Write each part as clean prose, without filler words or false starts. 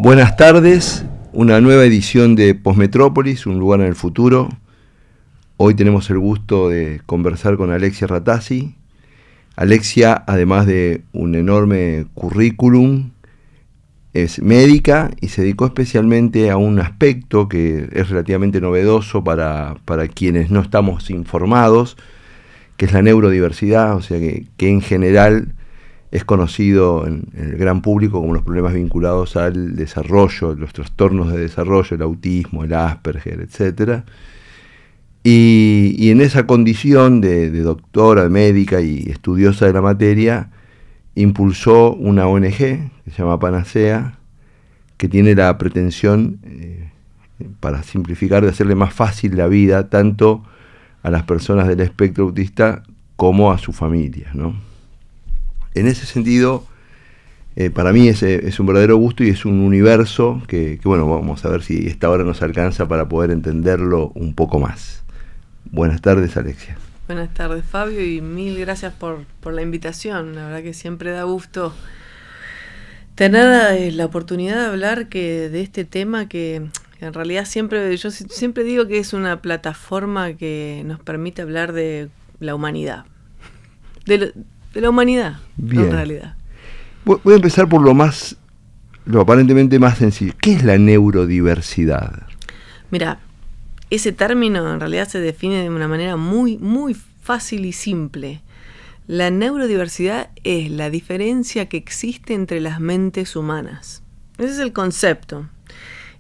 Buenas tardes, una nueva edición de Postmetrópolis, un lugar en el futuro. Hoy tenemos el gusto de conversar con Alexia Ratazzi. Alexia, además de un enorme currículum, es médica y se dedicó especialmente a un aspecto que es relativamente novedoso para quienes no estamos informados, que es la neurodiversidad, o sea que en general es conocido en el gran público como los problemas vinculados al desarrollo, los trastornos de desarrollo, el autismo, el Asperger, etc. Y en esa condición de doctora, de médica y estudiosa de la materia, impulsó una ONG que se llama Panacea, que tiene la pretensión, para simplificar, de hacerle más fácil la vida tanto a las personas del espectro autista como a sus familias, ¿no? En ese sentido, para mí es un verdadero gusto y es un universo que, bueno, vamos a ver si esta hora nos alcanza para poder entenderlo un poco más. Buenas tardes, Alexia. Buenas tardes, Fabio, y mil gracias por la invitación. La verdad que siempre da gusto tener la oportunidad de hablar de este tema que en realidad yo siempre digo que es una plataforma que nos permite hablar de la humanidad. De la humanidad, bien. En realidad. Voy a empezar por lo aparentemente más sencillo. ¿Qué es la neurodiversidad? Mira, ese término en realidad se define de una manera muy, muy fácil y simple. La neurodiversidad es la diferencia que existe entre las mentes humanas. Ese es el concepto.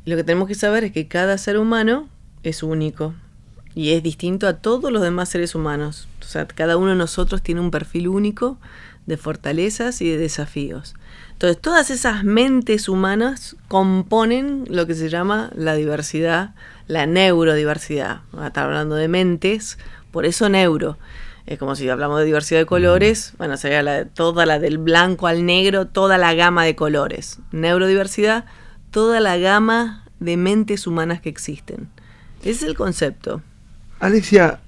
Y lo que tenemos que saber es que cada ser humano es único y es distinto a todos los demás seres humanos. O sea, cada uno de nosotros tiene un perfil único de fortalezas y de desafíos. Entonces, todas esas mentes humanas componen lo que se llama la diversidad, la neurodiversidad. Estamos hablando de mentes, por eso neuro. Es como si hablamos de diversidad de colores, bueno, sería toda la del blanco al negro, toda la gama de colores. Neurodiversidad, toda la gama de mentes humanas que existen. Ese es el concepto. Alexia,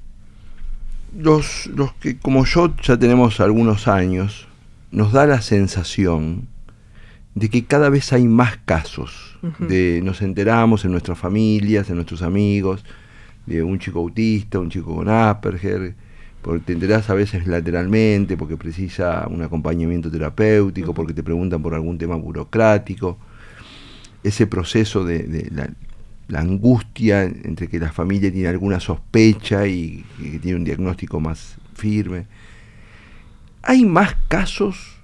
los que como yo ya tenemos algunos años, nos da la sensación de que cada vez hay más casos. Nos enteramos en nuestras familias, en nuestros amigos, de un chico autista, un chico con Asperger, porque te enterás a veces lateralmente, porque precisa un acompañamiento terapéutico, porque te preguntan por algún tema burocrático. Ese proceso de la angustia entre que la familia tiene alguna sospecha y que tiene un diagnóstico más firme. ¿Hay más casos?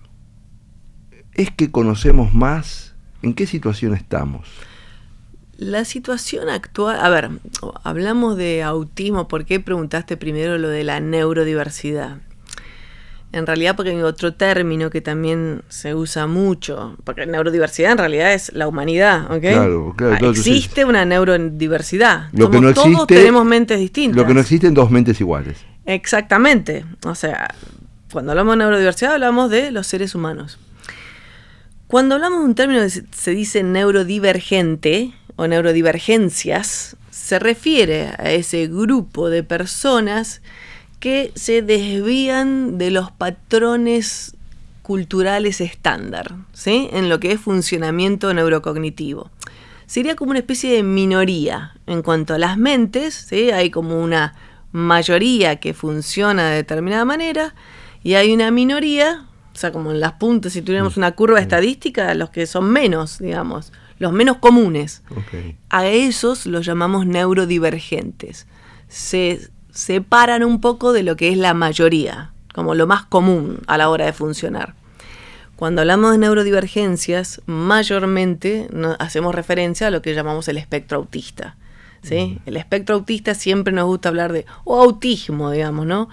¿Es que conocemos más? ¿En qué situación estamos? La situación actual, a ver, hablamos de autismo. ¿Por qué preguntaste primero lo de la neurodiversidad? En realidad porque hay otro término que también se usa mucho, porque neurodiversidad en realidad es la humanidad, ¿ok? Claro. Existe una neurodiversidad. Todos tenemos mentes distintas. Lo que no existen, dos mentes iguales. Exactamente. O sea, cuando hablamos de neurodiversidad hablamos de los seres humanos. Cuando hablamos de un término que se dice neurodivergente o neurodivergencias, se refiere a ese grupo de personas que se desvían de los patrones culturales estándar, ¿sí? En lo que es funcionamiento neurocognitivo. Sería como una especie de minoría en cuanto a las mentes, ¿sí? Hay como una mayoría que funciona de determinada manera y hay una minoría, o sea, como en las puntas, si tuviéramos una curva estadística, los que son menos, digamos, los menos comunes. Okay. A esos los llamamos neurodivergentes. Se separan un poco de lo que es la mayoría, como lo más común a la hora de funcionar. Cuando hablamos de neurodivergencias, mayormente hacemos referencia a lo que llamamos el espectro autista, ¿sí? El espectro autista siempre nos gusta hablar de, o autismo, digamos, ¿no?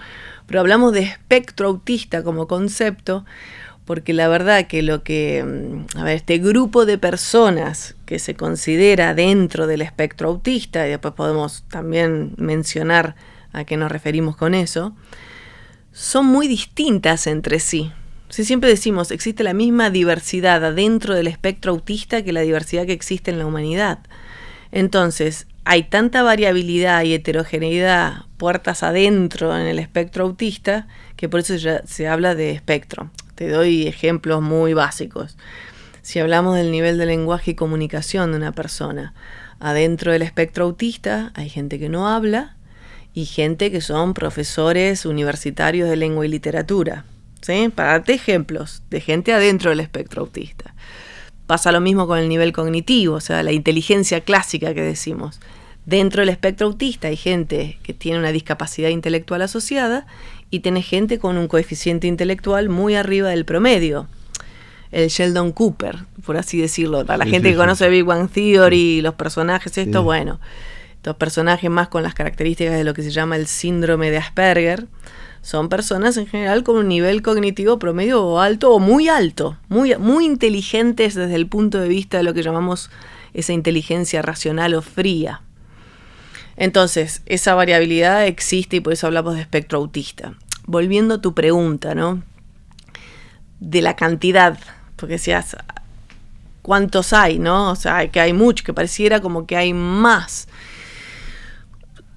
Pero hablamos de espectro autista como concepto, porque la verdad que este grupo de personas que se considera dentro del espectro autista, y después podemos también mencionar a qué nos referimos con eso, son muy distintas entre sí. Si siempre decimos, existe la misma diversidad adentro del espectro autista que la diversidad que existe en la humanidad. Entonces, hay tanta variabilidad y heterogeneidad puertas adentro en el espectro autista que por eso ya se habla de espectro. Te doy ejemplos muy básicos. Si hablamos del nivel de lenguaje y comunicación de una persona, adentro del espectro autista hay gente que no habla y gente que son profesores universitarios de lengua y literatura, ¿sí? Para darte ejemplos de gente adentro del espectro autista. Pasa lo mismo con el nivel cognitivo, o sea, la inteligencia clásica que decimos. Dentro del espectro autista hay gente que tiene una discapacidad intelectual asociada y tiene gente con un coeficiente intelectual muy arriba del promedio. El Sheldon Cooper, por así decirlo. Para la gente que conoce Big Bang Theory, los personajes, bueno, estos personajes más con las características de lo que se llama el síndrome de Asperger, son personas en general con un nivel cognitivo promedio o alto o muy alto, muy inteligentes desde el punto de vista de lo que llamamos esa inteligencia racional o fría. Entonces, esa variabilidad existe y por eso hablamos de espectro autista. Volviendo a tu pregunta, ¿no? De la cantidad, porque decías, ¿cuántos hay, no? O sea, que hay mucho, que pareciera como que hay más.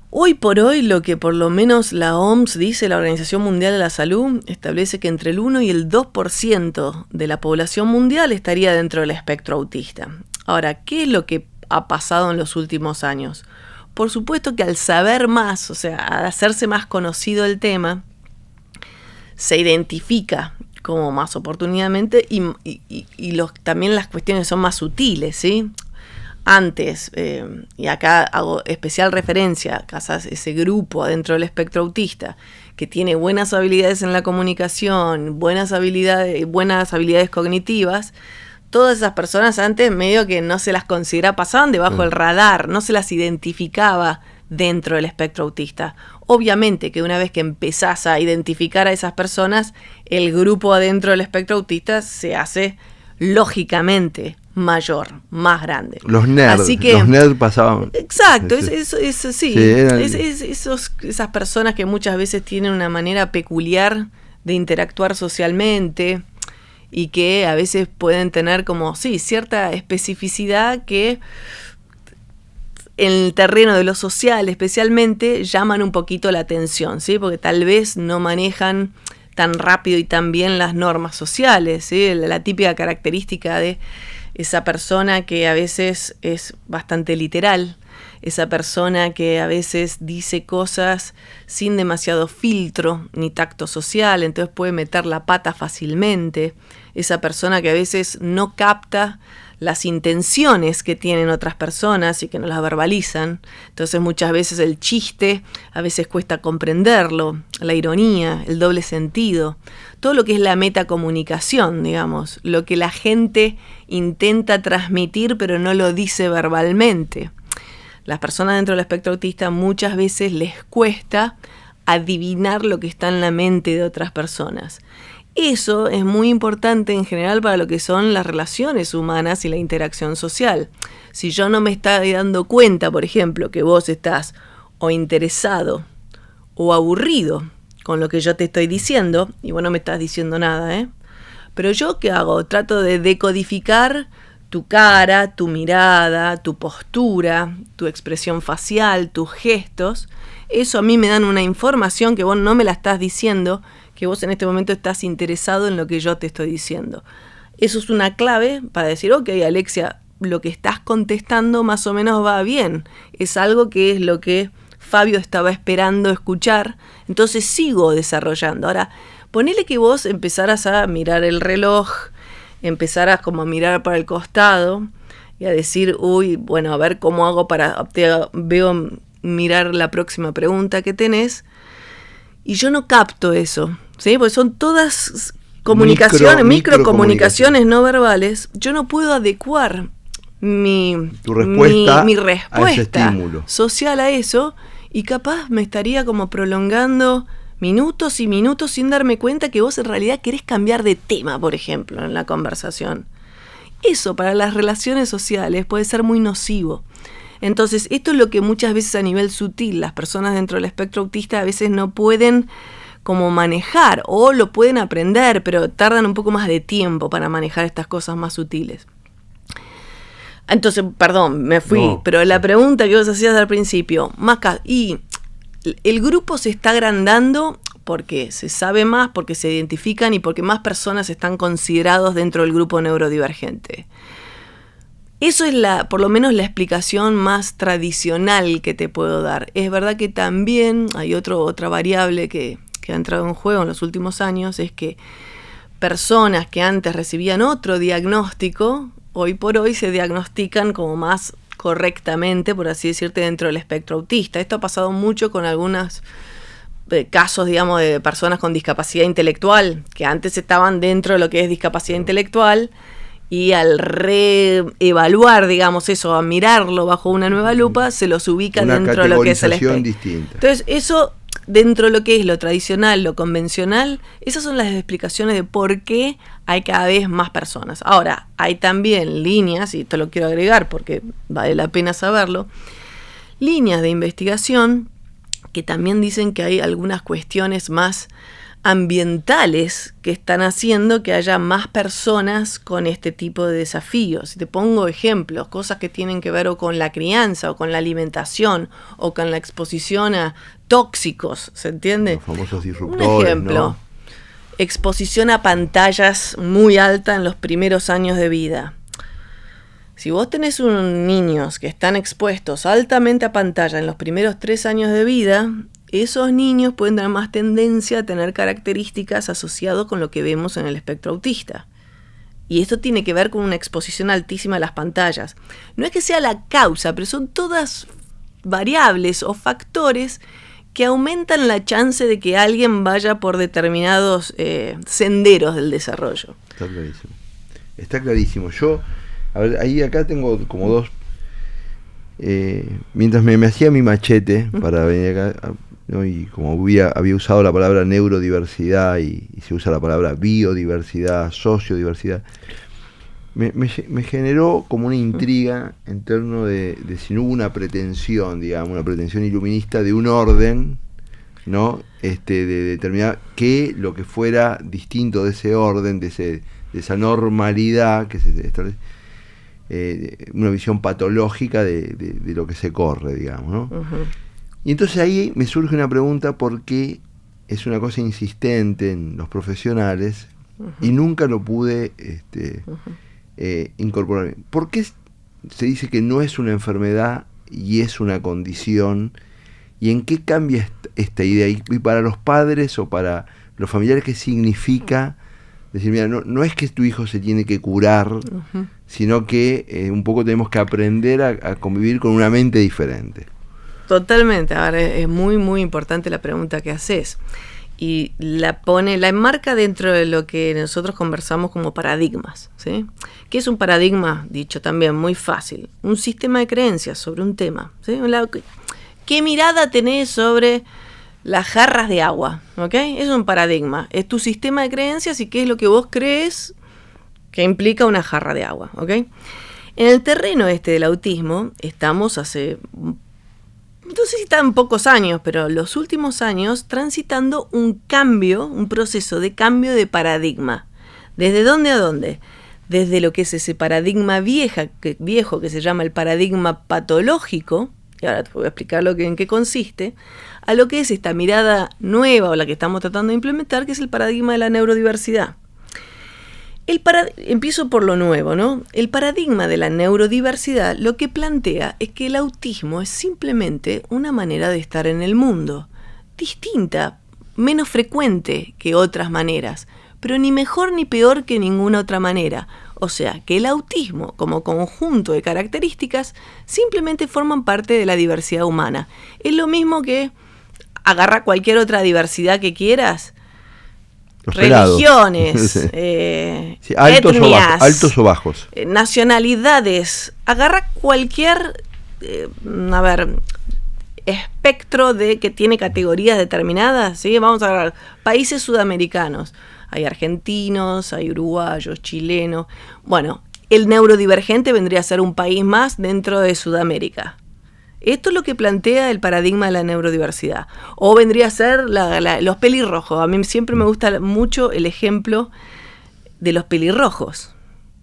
Hoy por hoy, lo que por lo menos la OMS dice, la Organización Mundial de la Salud, establece que entre el 1 y el 2% de la población mundial estaría dentro del espectro autista. Ahora, ¿qué es lo que ha pasado en los últimos años? Por supuesto que al saber más, o sea, al hacerse más conocido el tema, se identifica como más oportunamente y también las cuestiones son más sutiles, ¿sí? Antes, y acá hago especial referencia a ese grupo adentro del espectro autista que tiene buenas habilidades en la comunicación, buenas habilidades cognitivas. Todas esas personas antes medio que no se las considera, pasaban debajo del radar, no se las identificaba dentro del espectro autista. Obviamente que una vez que empezás a identificar a esas personas, el grupo adentro del espectro autista se hace lógicamente mayor, más grande. Los nerds, así que, los nerds pasaban. Exacto, esas personas que muchas veces tienen una manera peculiar de interactuar socialmente y que a veces pueden tener como, cierta especificidad que en el terreno de lo social especialmente llaman un poquito la atención, ¿sí? Porque tal vez no manejan tan rápido y tan bien las normas sociales, ¿sí? La típica característica de esa persona que a veces es bastante literal, esa persona que a veces dice cosas sin demasiado filtro ni tacto social, entonces puede meter la pata fácilmente, esa persona que a veces no capta las intenciones que tienen otras personas y que no las verbalizan. Entonces muchas veces el chiste a veces cuesta comprenderlo, la ironía, el doble sentido, todo lo que es la metacomunicación, digamos, lo que la gente intenta transmitir pero no lo dice verbalmente. Las personas dentro del espectro autista muchas veces les cuesta adivinar lo que está en la mente de otras personas. Eso es muy importante en general para lo que son las relaciones humanas y la interacción social. Si yo no me estoy dando cuenta, por ejemplo, que vos estás o interesado o aburrido con lo que yo te estoy diciendo, y vos no me estás diciendo nada, pero yo, ¿qué hago? Trato de decodificar tu cara, tu mirada, tu postura, tu expresión facial, tus gestos. Eso a mí me dan una información que vos no me la estás diciendo, que vos en este momento estás interesado en lo que yo te estoy diciendo. Eso es una clave para decir, ok, Alexia, lo que estás contestando más o menos va bien. Es algo que es lo que Fabio estaba esperando escuchar, entonces sigo desarrollando. Ahora, ponele que vos empezaras a mirar el reloj, empezaras como a mirar para el costado y a decir, a ver cómo hago veo mirar la próxima pregunta que tenés, y yo no capto eso, ¿sí? Porque son todas comunicaciones, microcomunicaciones no verbales. Yo no puedo adecuar mi respuesta social a eso, y capaz me estaría como prolongando minutos y minutos sin darme cuenta que vos en realidad querés cambiar de tema, por ejemplo, en la conversación. Eso para las relaciones sociales puede ser muy nocivo. Entonces, esto es lo que muchas veces a nivel sutil las personas dentro del espectro autista a veces no pueden como manejar, o lo pueden aprender, pero tardan un poco más de tiempo para manejar estas cosas más sutiles. Entonces, perdón, me fui, pero la pregunta que vos hacías al principio, Maca, y el grupo se está agrandando porque se sabe más, porque se identifican y porque más personas están considerados dentro del grupo neurodivergente. Eso es por lo menos la explicación más tradicional que te puedo dar. Es verdad que también hay otra variable que ha entrado en juego en los últimos años, es que personas que antes recibían otro diagnóstico, hoy por hoy se diagnostican como más correctamente, por así decirte, dentro del espectro autista. Esto ha pasado mucho con algunos casos, digamos, de personas con discapacidad intelectual, que antes estaban dentro de lo que es discapacidad intelectual, y al reevaluar, digamos, eso, a mirarlo bajo una nueva lupa, se los ubica dentro de lo que es el espectro. Distinta. Entonces, eso, dentro de lo que es lo tradicional, lo convencional, esas son las explicaciones de por qué hay cada vez más personas. Ahora, hay también líneas, y esto lo quiero agregar porque vale la pena saberlo, líneas de investigación que también dicen que hay algunas cuestiones más ambientales que están haciendo que haya más personas con este tipo de desafíos. Si te pongo ejemplos, cosas que tienen que ver o con la crianza, o con la alimentación, o con la exposición a tóxicos, ¿se entiende? Los famosos disruptores, un ejemplo, ¿no? Exposición a pantallas muy alta en los primeros años de vida. Si vos tenés niños que están expuestos altamente a pantalla en los primeros 3 años de vida, esos niños pueden tener más tendencia a tener características asociadas con lo que vemos en el espectro autista. Y esto tiene que ver con una exposición altísima a las pantallas. No es que sea la causa, pero son todas variables o factores que aumentan la chance de que alguien vaya por determinados senderos del desarrollo. Está clarísimo. Está clarísimo. Yo, a ver, acá tengo como dos. Mientras me hacía mi machete para venir acá, ¿no? Y como había usado la palabra neurodiversidad y se usa la palabra biodiversidad, sociodiversidad, me generó como una intriga en torno de si no hubo una pretensión, digamos, una pretensión iluminista de un orden, ¿no? De determinar que lo que fuera distinto de ese orden, de esa normalidad que se establece, una visión patológica de lo que se corre, digamos, ¿no? Uh-huh. Y entonces ahí me surge una pregunta, porque es una cosa insistente en los profesionales, uh-huh, y nunca lo pude uh-huh, incorporar. ¿Por qué se dice que no es una enfermedad y es una condición? ¿Y en qué cambia esta idea? Y para los padres o para los familiares, ¿qué significa decir, mira, no es que tu hijo se tiene que curar, uh-huh, sino que un poco tenemos que aprender a convivir con una mente diferente? Totalmente. Ahora, es muy, muy importante la pregunta que haces. Y la enmarca dentro de lo que nosotros conversamos como paradigmas, ¿sí? ¿Qué es un paradigma? Dicho también muy fácil. Un sistema de creencias sobre un tema, ¿sí? ¿Qué mirada tenés sobre las jarras de agua? ¿Ok? Es un paradigma. Es tu sistema de creencias y qué es lo que vos crees que implica una jarra de agua, ¿ok? En el terreno del autismo estamos hace, no sé si tan pocos años, pero los últimos años transitando un proceso de cambio de paradigma. ¿Desde dónde a dónde? Desde lo que es ese paradigma viejo que se llama el paradigma patológico, y ahora te voy a explicar en qué consiste, a lo que es esta mirada nueva o la que estamos tratando de implementar, que es el paradigma de la neurodiversidad. Empiezo por lo nuevo, ¿no? El paradigma de la neurodiversidad lo que plantea es que el autismo es simplemente una manera de estar en el mundo, distinta, menos frecuente que otras maneras, pero ni mejor ni peor que ninguna otra manera. O sea, que el autismo, como conjunto de características, simplemente forman parte de la diversidad humana. Es lo mismo que agarra cualquier otra diversidad que quieras, los religiones, sí, altos etnias, altos o bajos, nacionalidades, agarra cualquier espectro de que tiene categorías determinadas, ¿sí? Vamos a agarrar países sudamericanos, hay argentinos, hay uruguayos, chilenos. Bueno, el neurodivergente vendría a ser un país más dentro de Sudamérica. Esto es lo que plantea el paradigma de la neurodiversidad. O vendría a ser los pelirrojos. A mí siempre me gusta mucho el ejemplo de los pelirrojos,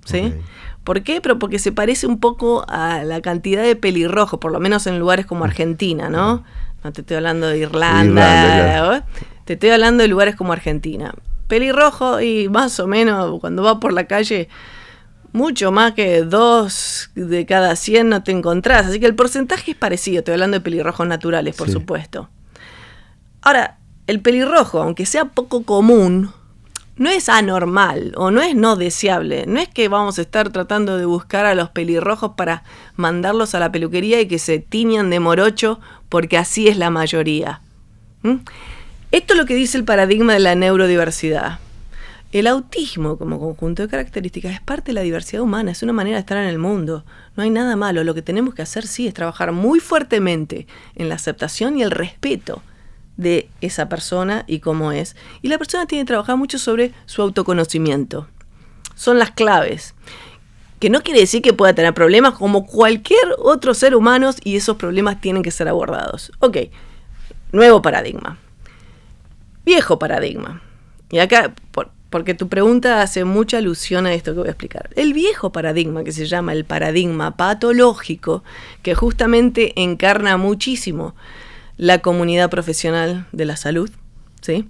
¿sí? Okay. ¿Por qué? Pero porque se parece un poco a la cantidad de pelirrojos, por lo menos en lugares como Argentina, ¿no? No te estoy hablando de Irlanda, claro. Te estoy hablando de lugares como Argentina. Pelirrojo y más o menos cuando vas por la calle, mucho más que 2 de cada 100 no te encontrás. Así que el porcentaje es parecido. Estoy hablando de pelirrojos naturales, por supuesto. Ahora, el pelirrojo, aunque sea poco común, no es anormal o no es no deseable. No es que vamos a estar tratando de buscar a los pelirrojos para mandarlos a la peluquería y que se tiñan de morocho porque así es la mayoría. Esto es lo que dice el paradigma de la neurodiversidad. El autismo como conjunto de características es parte de la diversidad humana, es una manera de estar en el mundo. No hay nada malo. Lo que tenemos que hacer sí es trabajar muy fuertemente en la aceptación y el respeto de esa persona y cómo es. Y la persona tiene que trabajar mucho sobre su autoconocimiento. Son las claves. Que no quiere decir que pueda tener problemas como cualquier otro ser humano y esos problemas tienen que ser abordados. Ok, nuevo paradigma. Viejo paradigma. Y acá, porque tu pregunta hace mucha alusión a esto que voy a explicar. El viejo paradigma, que se llama el paradigma patológico, que justamente encarna muchísimo la comunidad profesional de la salud, ¿sí?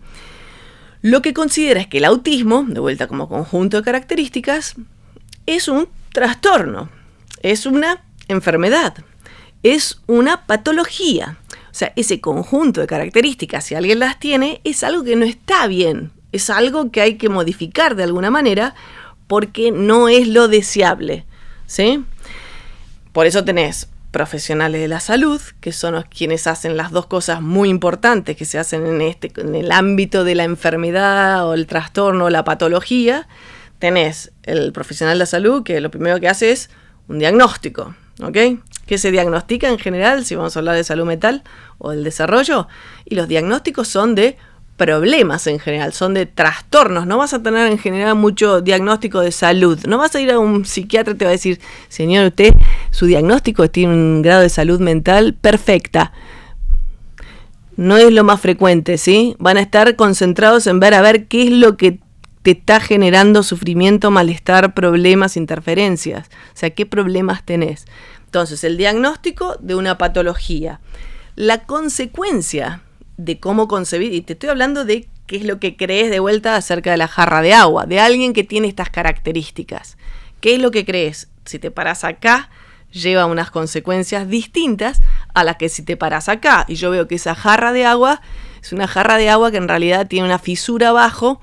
Lo que considera es que el autismo, de vuelta como conjunto de características, es un trastorno, es una enfermedad, es una patología. O sea, ese conjunto de características, si alguien las tiene, es algo que no está bien, es algo que hay que modificar de alguna manera porque no es lo deseable, ¿sí? Por eso tenés profesionales de la salud, que son los quienes hacen las dos cosas muy importantes que se hacen en el ámbito de la enfermedad o el trastorno o la patología. Tenés el profesional de la salud que lo primero que hace es un diagnóstico, ¿ok? Que se diagnostica en general, si vamos a hablar de salud mental o del desarrollo, y los diagnósticos son de problemas en general, son de trastornos. No vas a tener en general mucho diagnóstico de salud. No vas a ir a un psiquiatra y te va a decir, señor, usted, su diagnóstico tiene un grado de salud mental perfecta. No es lo más frecuente, ¿sí? Van a estar concentrados en ver a ver qué es lo que te está generando sufrimiento, malestar, problemas, interferencias. O sea, ¿qué problemas tenés? Entonces, el diagnóstico de una patología. La consecuencia de cómo concebir, y te estoy hablando de qué es lo que crees de vuelta acerca de la jarra de agua, de alguien que tiene estas características. ¿Qué es lo que crees? Si te paras acá, lleva unas consecuencias distintas a las que si te paras acá. Y yo veo que esa jarra de agua es una jarra de agua que en realidad tiene una fisura abajo,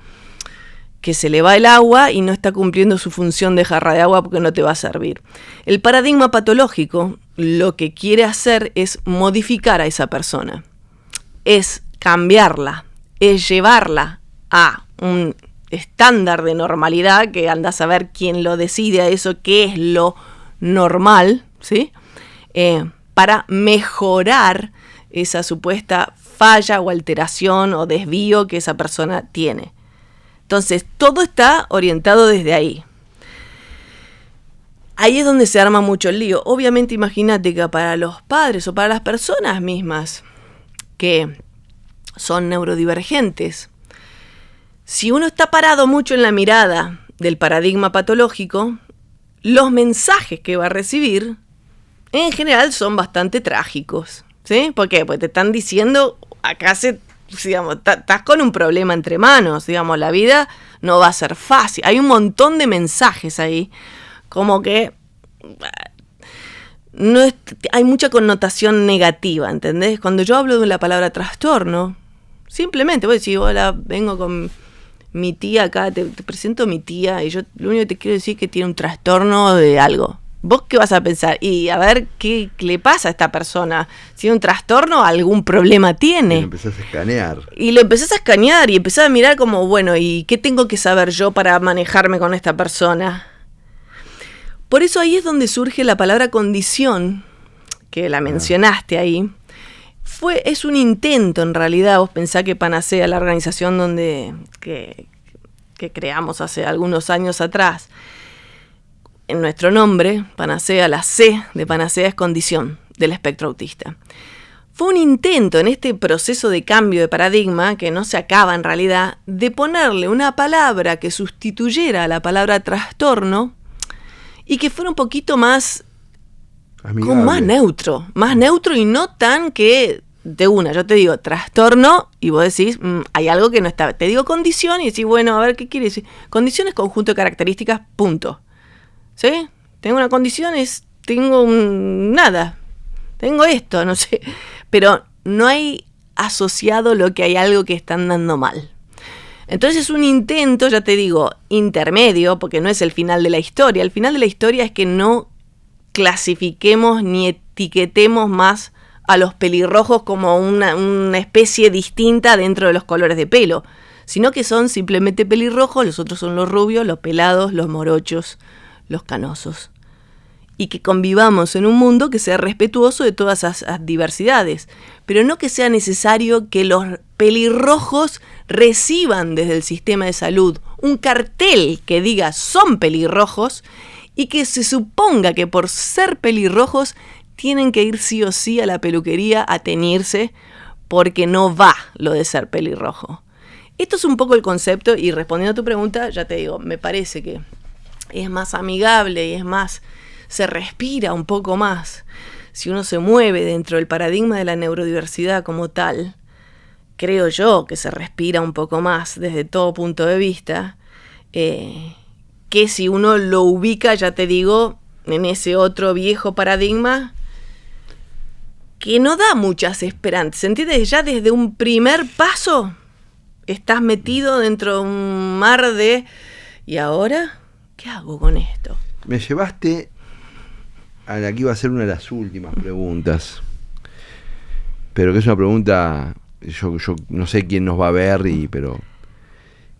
que se le va el agua y no está cumpliendo su función de jarra de agua porque no te va a servir. El paradigma patológico lo que quiere hacer es modificar a esa persona. Es cambiarla, es llevarla a un estándar de normalidad, que anda a saber quién lo decide a eso, qué es lo normal, ¿sí? Para mejorar esa supuesta falla o alteración o desvío que esa persona tiene. Entonces, todo está orientado desde ahí. Ahí es donde se arma mucho el lío. Obviamente, imagínate que para los padres o para las personas mismas que son neurodivergentes, si uno está parado mucho en la mirada del paradigma patológico, los mensajes que va a recibir en general son bastante trágicos, ¿sí? ¿Por qué? Porque te están diciendo, acá digamos, estás con un problema entre manos, digamos, la vida no va a ser fácil. Hay un montón de mensajes ahí, como que hay mucha connotación negativa, ¿entendés? Cuando yo hablo de la palabra trastorno, simplemente voy a decir, hola, vengo con mi tía acá, te presento a mi tía, y yo lo único que te quiero decir es que tiene un trastorno de algo. ¿Vos qué vas a pensar? Y a ver qué le pasa a esta persona. Si tiene un trastorno, algún problema tiene. Y lo empezás a escanear. Y lo empezás a escanear y empezás a mirar como, bueno, ¿y qué tengo que saber yo para manejarme con esta persona? Por eso ahí es donde surge la palabra condición, que la mencionaste ahí. Es un intento, en realidad. Vos pensás que Panacea, la organización que creamos hace algunos años atrás, en nuestro nombre, Panacea, la C de Panacea es condición del espectro autista. Fue un intento en este proceso de cambio de paradigma, que no se acaba en realidad, de ponerle una palabra que sustituyera a la palabra trastorno y que fuera un poquito más, como más neutro y no tan que de una, yo te digo trastorno y vos decís, hay algo que no está. Te digo condición y decís, bueno, a ver, ¿qué quiere decir? Condición es conjunto de características, punto. ¿Sí? Tengo una condición, tengo nada. Tengo esto, no sé. Pero no hay asociado lo que hay algo que están dando mal. Entonces es un intento, ya te digo, intermedio, porque no es el final de la historia. El final de la historia es que no clasifiquemos ni etiquetemos más a los pelirrojos como una especie distinta dentro de los colores de pelo, sino que son simplemente pelirrojos, los otros son los rubios, los pelados, los morochos, los canosos. Y que convivamos en un mundo que sea respetuoso de todas esas diversidades, pero no que sea necesario que los pelirrojos reciban desde el sistema de salud un cartel que diga son pelirrojos y que se suponga que por ser pelirrojos tienen que ir sí o sí a la peluquería a teñirse porque no va lo de ser pelirrojo. Esto es un poco el concepto y respondiendo a tu pregunta, ya te digo, me parece que es más amigable y es más, se respira un poco más. Si uno se mueve dentro del paradigma de la neurodiversidad como tal, creo yo que se respira un poco más desde todo punto de vista, que si uno lo ubica, ya te digo, en ese otro viejo paradigma que no da muchas esperanzas. ¿Entiendes? Ya desde un primer paso estás metido dentro de un mar de ¿y ahora qué hago con esto? Me llevaste a la que iba a ser una de las últimas preguntas, pero que es una pregunta, yo no sé quién nos va a ver, pero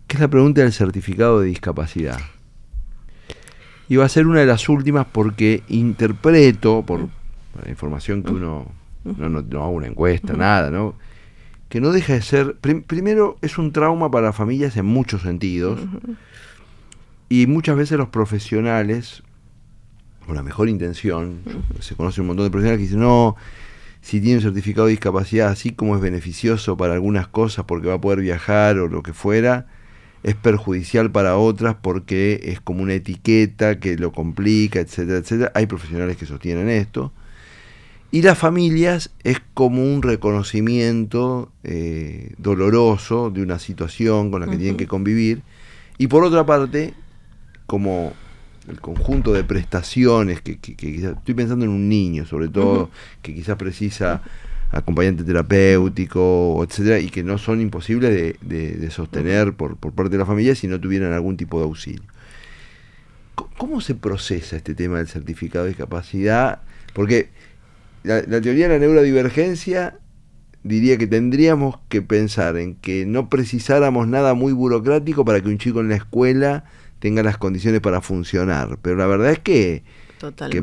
que es la pregunta del certificado de discapacidad. Y va a ser una de las últimas porque interpreto, por la información que uno no hago una encuesta, nada, ¿no? Que no deja de ser, primero es un trauma para familias en muchos sentidos, y muchas veces los profesionales, con la mejor intención, se conoce un montón de profesionales que dicen, no, si tiene un certificado de discapacidad, así como es beneficioso para algunas cosas porque va a poder viajar o lo que fuera, es perjudicial para otras porque es como una etiqueta que lo complica, etcétera, etcétera. Hay profesionales que sostienen esto. Y las familias es como un reconocimiento doloroso de una situación con la que tienen que convivir. Y por otra parte, como el conjunto de prestaciones que quizás, estoy pensando en un niño sobre todo, que quizás precisa acompañante terapéutico, etcétera, y que no son imposibles de sostener por parte de la familia si no tuvieran algún tipo de auxilio. ¿Cómo se procesa este tema del certificado de discapacidad? Porque la teoría de la neurodivergencia diría que tendríamos que pensar en que no precisáramos nada muy burocrático para que un chico en la escuela tenga las condiciones para funcionar, pero la verdad es que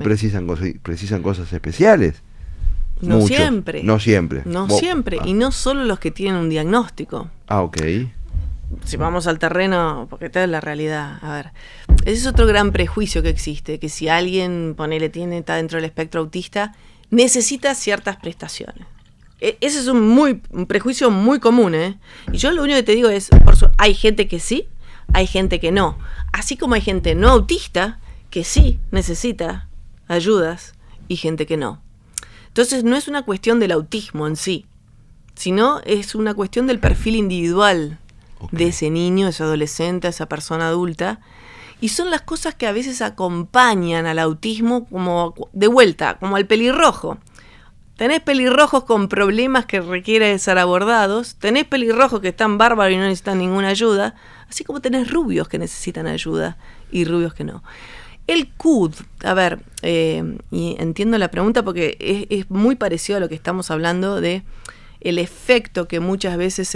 precisan cosas especiales. No Muchos. siempre. No siempre. No siempre. Y no solo los que tienen un diagnóstico. Ah, ok. Si vamos al terreno, porque esta es la realidad. A ver, ese es otro gran prejuicio que existe, que si alguien, está dentro del espectro autista, necesita ciertas prestaciones. Ese es un prejuicio muy común, ¿eh? Y yo lo único que te digo es, hay gente que sí, hay gente que no. Así como hay gente no autista que sí necesita ayudas y gente que no. Entonces no es una cuestión del autismo en sí, sino es una cuestión del perfil individual de ese niño, ese adolescente, esa persona adulta. Y son las cosas que a veces acompañan al autismo como de vuelta, como al pelirrojo. Tenés pelirrojos con problemas que requieren ser abordados, tenés pelirrojos que están bárbaros y no necesitan ninguna ayuda, así como tenés rubios que necesitan ayuda y rubios que no. El CUD, a ver, y entiendo la pregunta porque es muy parecido a lo que estamos hablando de el efecto que muchas veces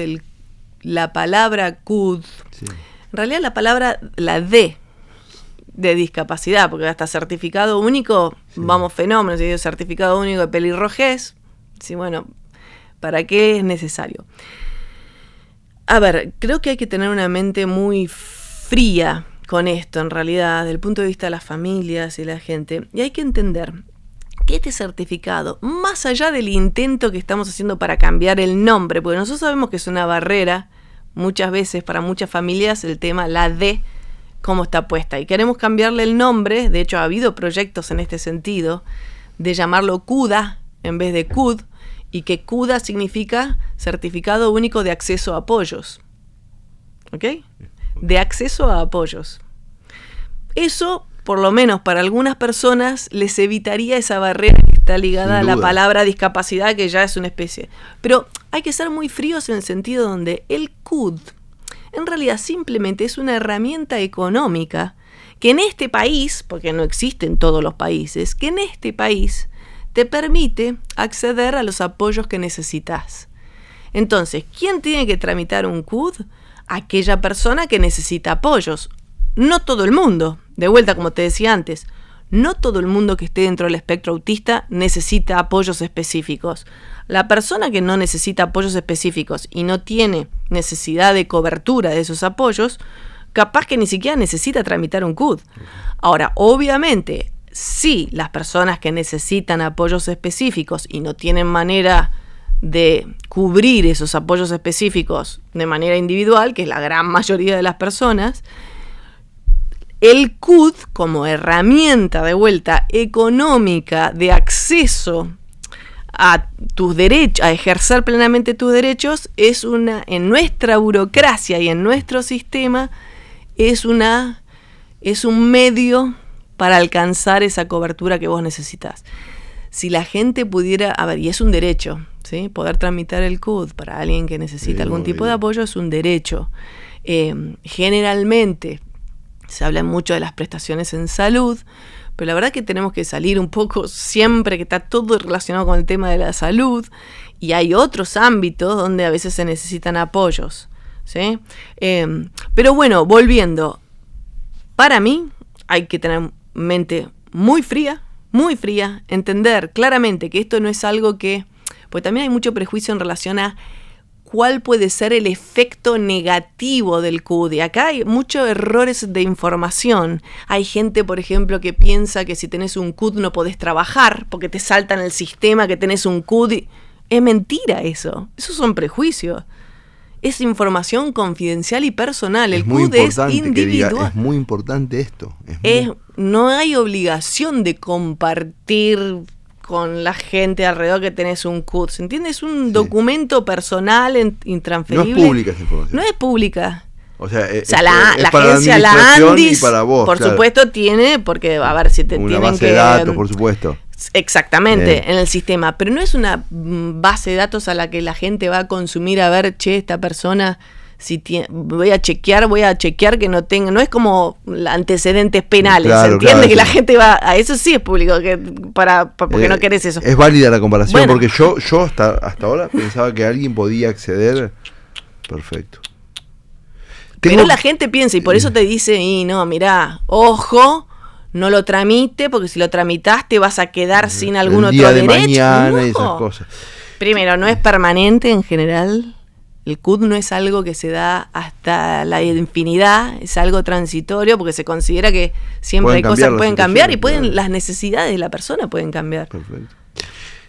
la palabra CUD, sí. En realidad la D de discapacidad, porque hasta certificado único, sí. Vamos fenómenos, y certificado único de pelirrojez, sí, bueno, ¿para qué es necesario? A ver, creo que hay que tener una mente muy fría con esto, en realidad, desde el punto de vista de las familias y la gente, y hay que entender que este certificado, más allá del intento que estamos haciendo para cambiar el nombre, porque nosotros sabemos que es una barrera, muchas veces para muchas familias, el tema, la D, cómo está puesta, y queremos cambiarle el nombre. De hecho ha habido proyectos en este sentido, de llamarlo CUDA en vez de CUD, y que CUDA significa Certificado Único de Acceso a Apoyos. ¿Ok? De acceso a apoyos. Eso, por lo menos para algunas personas, les evitaría esa barrera que está ligada a la palabra discapacidad, que ya es una especie. Pero hay que ser muy fríos en el sentido donde el CUD en realidad simplemente es una herramienta económica que en este país, porque no existe en todos los países, que en este país te permite acceder a los apoyos que necesitas. Entonces, ¿quién tiene que tramitar un CUD? Aquella persona que necesita apoyos. No todo el mundo. De vuelta, como te decía antes, no todo el mundo que esté dentro del espectro autista necesita apoyos específicos. La persona que no necesita apoyos específicos y no tiene necesidad de cobertura de esos apoyos, capaz que ni siquiera necesita tramitar un CUD. Ahora, obviamente, si las personas que necesitan apoyos específicos y no tienen manera de cubrir esos apoyos específicos de manera individual, que es la gran mayoría de las personas, el CUD como herramienta de vuelta económica de acceso a tus derechos, a ejercer plenamente tus derechos, es una, en nuestra burocracia y en nuestro sistema, es un medio para alcanzar esa cobertura que vos necesitas. Si la gente pudiera, a ver, y es un derecho, ¿sí? Poder tramitar el CUD para alguien que necesita algún tipo de apoyo es un derecho. Generalmente se habla mucho de las prestaciones en salud, pero la verdad que tenemos que salir un poco siempre, que está todo relacionado con el tema de la salud, y hay otros ámbitos donde a veces se necesitan apoyos, ¿sí? Pero bueno, volviendo, para mí hay que tener mente muy fría, entender claramente que esto no es algo que, pues también hay mucho prejuicio en relación a cuál puede ser el efecto negativo del CUD. Y acá hay muchos errores de información. Hay gente, por ejemplo, que piensa que si tenés un CUD no podés trabajar porque te salta en el sistema que tenés un CUD. Es mentira eso. Esos son prejuicios. Es información confidencial y personal. El CUD es individual. Es muy importante esto. No hay obligación de compartir con la gente alrededor que tenés un CUD. ¿Se entiende? Es un documento personal intransferible. No es pública esa información. No es pública. O sea, la agencia, la ANDIS, para vos, por supuesto, tiene, porque a ver si te una tienen base que... de datos, por supuesto. Exactamente, en el sistema. Pero no es una base de datos a la que la gente va a consumir a ver, che, esta persona... voy a chequear que no tenga, no es como antecedentes penales, claro, ¿se entiende? Claro, que la gente va a eso, sí es público, que porque no querés eso. Es válida la comparación, bueno, porque yo hasta ahora pensaba que alguien podía acceder. Perfecto. Pero la gente piensa, y por eso te dice, y no, mirá, ojo, no lo tramite, porque si lo tramitas te vas a quedar sin algún otro derecho. Mañana y esas cosas. Primero, no es permanente en general. El CUD no es algo que se da hasta la infinidad, es algo transitorio porque se considera que siempre hay cosas que pueden cambiar y las necesidades de la persona pueden cambiar. Perfecto.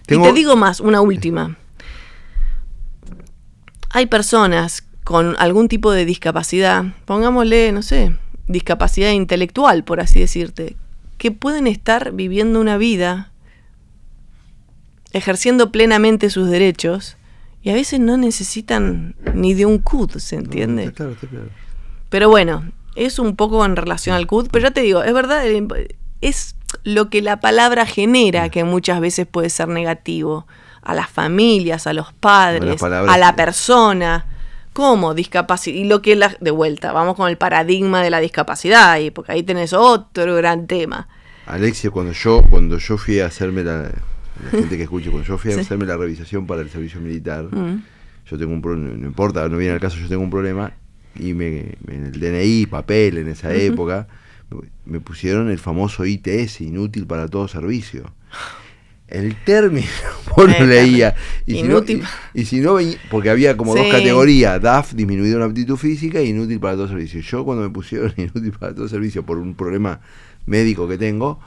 Y te digo más, una última. Hay personas con algún tipo de discapacidad, pongámosle, no sé, discapacidad intelectual, por así decirte, que pueden estar viviendo una vida ejerciendo plenamente sus derechos. Y a veces no necesitan ni de un CUD, ¿se entiende? No, está claro. Pero bueno, es un poco en relación al CUD, pero ya te digo, es verdad, es lo que la palabra genera, que muchas veces puede ser negativo, a las familias, a los padres, a la persona, como discapacidad, y lo que de vuelta, vamos con el paradigma de la discapacidad, y porque ahí tenés otro gran tema. Alexia, cuando yo fui a hacerme la gente que escuche, cuando yo fui a hacerme la revisación para el servicio militar, yo tengo un problema, no importa, no viene al caso, yo tengo un problema, y en el DNI, papel, en esa época, me pusieron el famoso ITS, inútil para todo servicio. El término, vos lo leía, inútil. Si no, porque había como dos categorías, DAF, disminuido en aptitud física, e inútil para todo servicio. Yo cuando me pusieron inútil para todo servicio por un problema médico que tengo,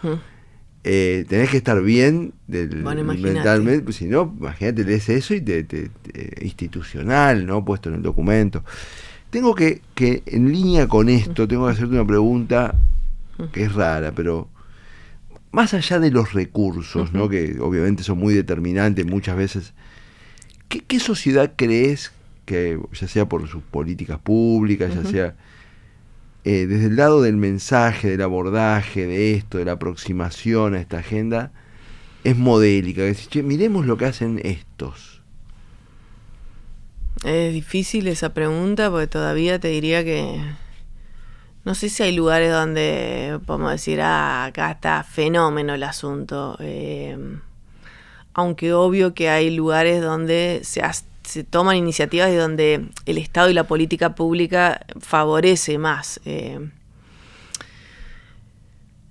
tenés que estar bien mentalmente, pues, si no, imagínate, lees eso y te institucional, ¿no? Puesto en el documento. Tengo que en línea con esto, tengo que hacerte una pregunta que es rara, pero más allá de los recursos, ¿no? Que obviamente son muy determinantes muchas veces ¿Qué sociedad crees que, ya sea por sus políticas públicas, ya sea desde el lado del mensaje, del abordaje, de esto, de la aproximación a esta agenda, es modélica? Que che, miremos lo que hacen estos. Es difícil esa pregunta porque todavía te diría que no sé si hay lugares donde podemos decir, acá está fenómeno el asunto. Aunque obvio que hay lugares donde se toman iniciativas y donde el Estado y la política pública favorece más.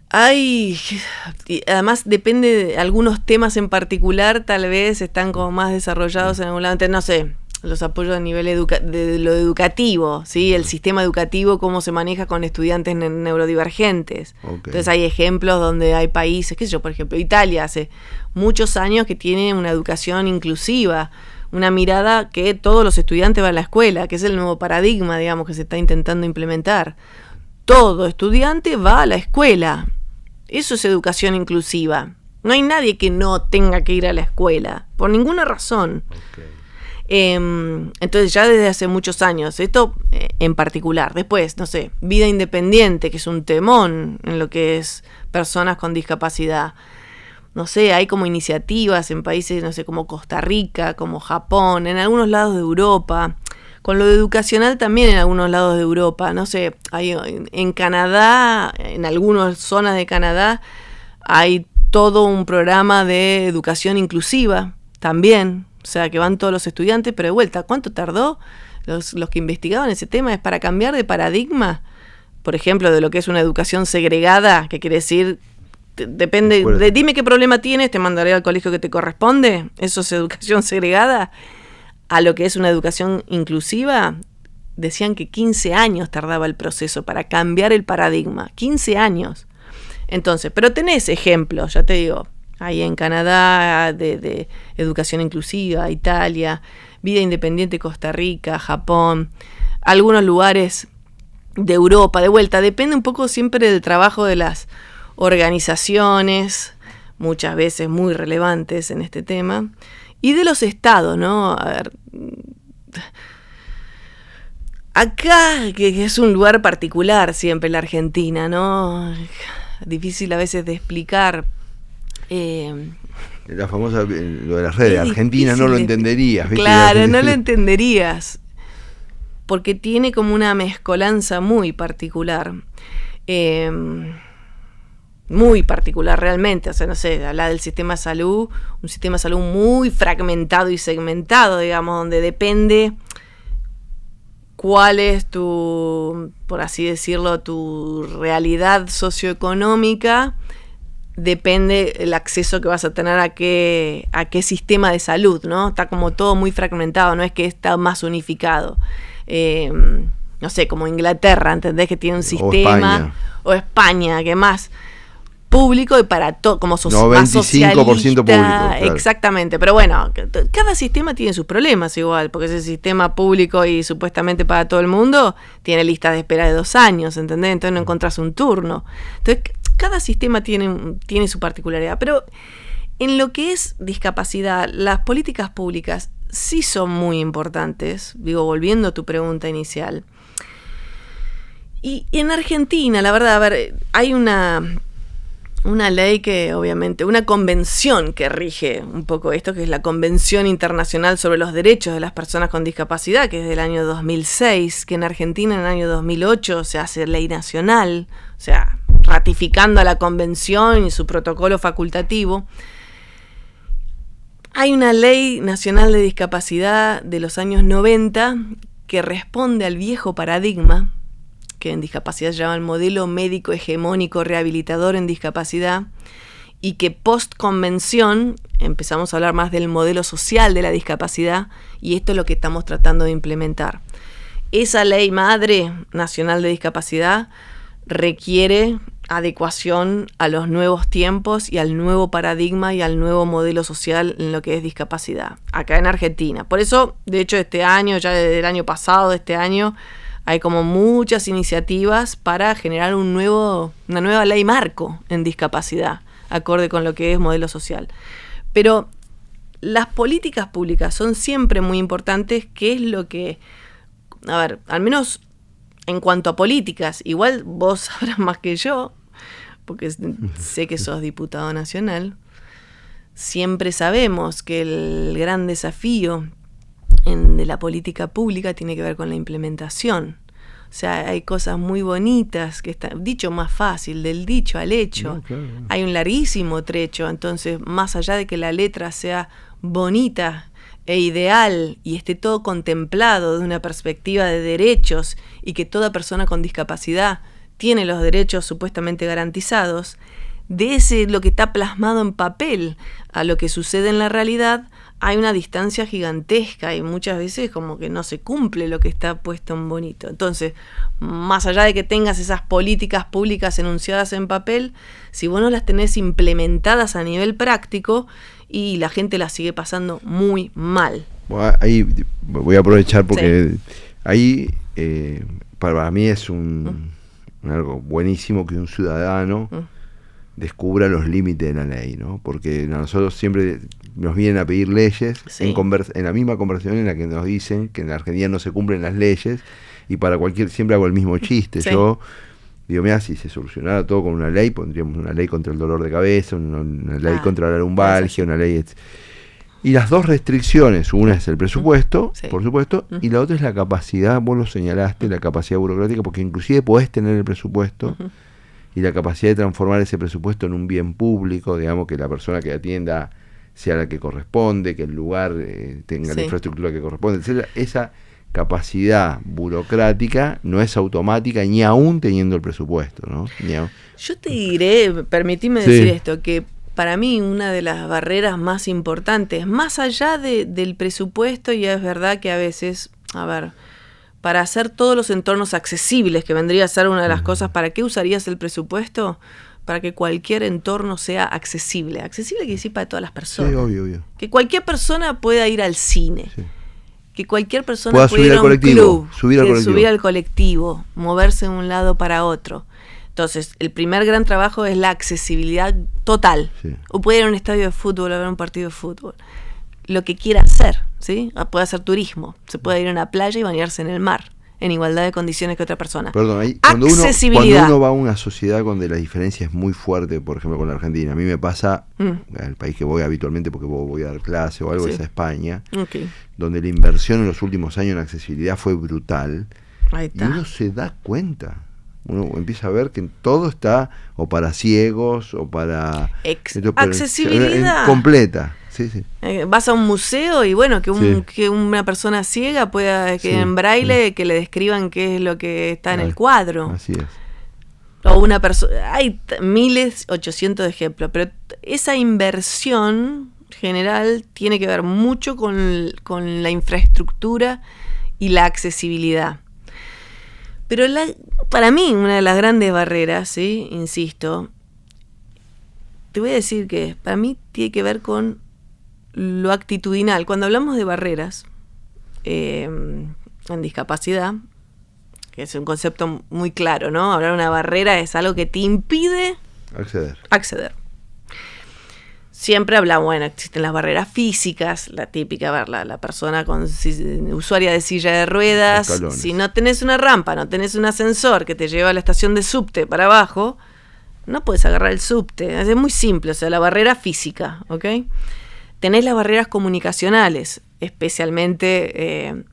Además depende de algunos temas en particular, tal vez están como más desarrollados en algún lado. Entonces, no sé, los apoyos a nivel de lo educativo, ¿sí? El sistema educativo, cómo se maneja con estudiantes neurodivergentes. Okay. Entonces hay ejemplos donde hay países, qué sé yo, por ejemplo, Italia hace muchos años que tiene una educación inclusiva, una mirada que todos los estudiantes van a la escuela, que es el nuevo paradigma, digamos, que se está intentando implementar. Todo estudiante va a la escuela. Eso es educación inclusiva. No hay nadie que no tenga que ir a la escuela, por ninguna razón. Okay. Entonces ya desde hace muchos años, esto en particular. Después, no sé, vida independiente, que es un temón en lo que es personas con discapacidad. No sé, hay como iniciativas en países, no sé, como Costa Rica, como Japón, en algunos lados de Europa. Con lo educacional también en algunos lados de Europa, no sé, hay en Canadá, en algunas zonas de Canadá, hay todo un programa de educación inclusiva también, o sea, que van todos los estudiantes, pero de vuelta, ¿cuánto tardó? Los que investigaban ese tema es para cambiar de paradigma, por ejemplo, de lo que es una educación segregada, que quiere decir, depende, dime qué problema tienes, te mandaré al colegio que te corresponde, eso es educación segregada. A lo que es una educación inclusiva, decían que 15 años tardaba el proceso para cambiar el paradigma. 15 años. Entonces, pero tenés ejemplos, ya te digo, ahí en Canadá, de educación inclusiva, Italia, vida independiente, Costa Rica, Japón, algunos lugares de Europa, de vuelta. Depende un poco siempre del trabajo de las organizaciones, muchas veces muy relevantes en este tema. Y de los estados, ¿no? A ver, acá, que es un lugar particular siempre la Argentina, ¿no? Difícil a veces de explicar. La famosa, lo de las redes, Argentina no lo entenderías, ¿viste? Claro, no lo entenderías, porque tiene como una mezcolanza muy particular. Muy particular realmente, o sea, no sé, habla del sistema de salud, un sistema de salud muy fragmentado y segmentado, digamos, donde depende cuál es tu, por así decirlo, tu realidad socioeconómica, depende el acceso que vas a tener a qué sistema de salud, ¿no? Está como todo muy fragmentado, no es que está más unificado. No sé, como Inglaterra, ¿entendés? Que tiene un sistema, o España, que más público y para todo, como 95% público, claro. Exactamente, pero bueno, cada sistema tiene sus problemas igual, porque ese sistema público y supuestamente para todo el mundo tiene listas de espera de 2 años, ¿entendés? Entonces no encontrás un turno. Entonces cada sistema tiene su particularidad, pero en lo que es discapacidad, las políticas públicas sí son muy importantes, digo, volviendo a tu pregunta inicial. Y en Argentina, la verdad, a ver, hay una ley que obviamente, una convención que rige un poco esto, que es la Convención Internacional sobre los Derechos de las Personas con Discapacidad, que es del año 2006, que en Argentina en el año 2008 se hace ley nacional, o sea, ratificando a la convención y su protocolo facultativo. Hay una ley nacional de discapacidad de los años 90 que responde al viejo paradigma, que en discapacidad se llama el modelo médico hegemónico rehabilitador en discapacidad, y que post-convención empezamos a hablar más del modelo social de la discapacidad, y esto es lo que estamos tratando de implementar. Esa ley madre nacional de discapacidad requiere adecuación a los nuevos tiempos y al nuevo paradigma y al nuevo modelo social en lo que es discapacidad, acá en Argentina. Por eso, de hecho, este año, ya desde el año pasado, de este año, hay como muchas iniciativas para generar una nueva ley marco en discapacidad, acorde con lo que es modelo social. Pero las políticas públicas son siempre muy importantes, que es lo que, a ver, al menos en cuanto a políticas, igual vos sabrás más que yo, porque sé que sos diputado nacional, siempre sabemos que el gran desafío de la política pública tiene que ver con la implementación. O sea, hay cosas muy bonitas, que están, dicho más fácil, del dicho al hecho. No, claro. Hay un larguísimo trecho, entonces, más allá de que la letra sea bonita e ideal y esté todo contemplado de una perspectiva de derechos y que toda persona con discapacidad tiene los derechos supuestamente garantizados, de ese lo que está plasmado en papel a lo que sucede en la realidad, hay una distancia gigantesca y muchas veces como que no se cumple lo que está puesto en bonito. Entonces, más allá de que tengas esas políticas públicas enunciadas en papel, si vos no las tenés implementadas a nivel práctico, y la gente las sigue pasando muy mal. Bueno, ahí voy a aprovechar porque ahí para mí es algo buenísimo que un ciudadano descubra los límites de la ley, ¿no? Porque nosotros siempre nos vienen a pedir leyes en la misma conversación en la que nos dicen que en la Argentina no se cumplen las leyes, y para siempre hago el mismo chiste. Yo digo, mira, si se solucionara todo con una ley, pondríamos una ley contra el dolor de cabeza, una ley contra la lumbalgia, una ley... Y las dos restricciones, una es el presupuesto, por supuesto, y la otra es la capacidad, vos lo señalaste, la capacidad burocrática, porque inclusive podés tener el presupuesto y la capacidad de transformar ese presupuesto en un bien público, digamos, que la persona que atienda sea la que corresponde, que el lugar tenga la infraestructura que corresponde. Esa capacidad burocrática no es automática, ni aún teniendo el presupuesto, ¿no? Yo te diré, permitime decir esto, que para mí una de las barreras más importantes, más allá del presupuesto, y es verdad que a veces, a ver, para hacer todos los entornos accesibles, que vendría a ser una de las cosas, ¿para qué usarías el presupuesto? Para que cualquier entorno sea accesible. Accesible quiere decir para todas las personas. Sí, obvio. Que cualquier persona pueda ir al cine. Sí. Que cualquier persona pueda pueda ir a un club, subir al colectivo, moverse de un lado para otro. Entonces, el primer gran trabajo es la accesibilidad total. Sí. O puede ir a un estadio de fútbol, a ver un partido de fútbol. Lo que quiera hacer, ¿sí? Puede hacer turismo. Se puede ir a una playa y bañarse en el mar, en igualdad de condiciones que otra persona. Perdón, ahí, cuando uno va a una sociedad donde la diferencia es muy fuerte, por ejemplo con la Argentina, a mí me pasa, el país que voy habitualmente porque voy a dar clase o algo, es a España, donde la inversión en los últimos años en accesibilidad fue brutal. Ahí está. Y uno se da cuenta, uno empieza a ver que todo está o para ciegos o para... accesibilidad completa. Sí. Vas a un museo y bueno, que una persona ciega pueda, que en braille, que le describan qué es lo que está en el cuadro. Así es. O una persona, hay miles, 800 ejemplos, pero esa inversión general tiene que ver mucho con la infraestructura y la accesibilidad. Pero para mí, una de las grandes barreras, ¿sí? Insisto, te voy a decir que para mí tiene que ver con lo actitudinal. Cuando hablamos de barreras en discapacidad, que es un concepto muy claro, ¿no? Hablar de una barrera es algo que te impide acceder. Siempre hablamos, bueno, existen las barreras físicas, la típica, la persona usuaria de silla de ruedas, si no tenés una rampa, no tenés un ascensor que te lleva a la estación de subte para abajo, no puedes agarrar el subte. Es muy simple, o sea, la barrera física, ¿ok? Tenés las barreras comunicacionales, especialmente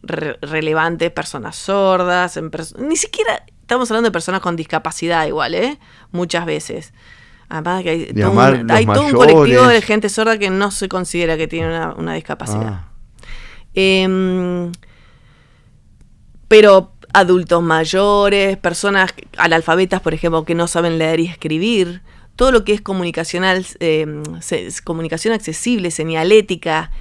relevantes, personas sordas, ni siquiera estamos hablando de personas con discapacidad igual, muchas veces. Además que hay todo un colectivo de gente sorda que no se considera que tiene una discapacidad. Pero adultos mayores, personas analfabetas, por ejemplo, que no saben leer y escribir, todo lo que es comunicación accesible, señalética,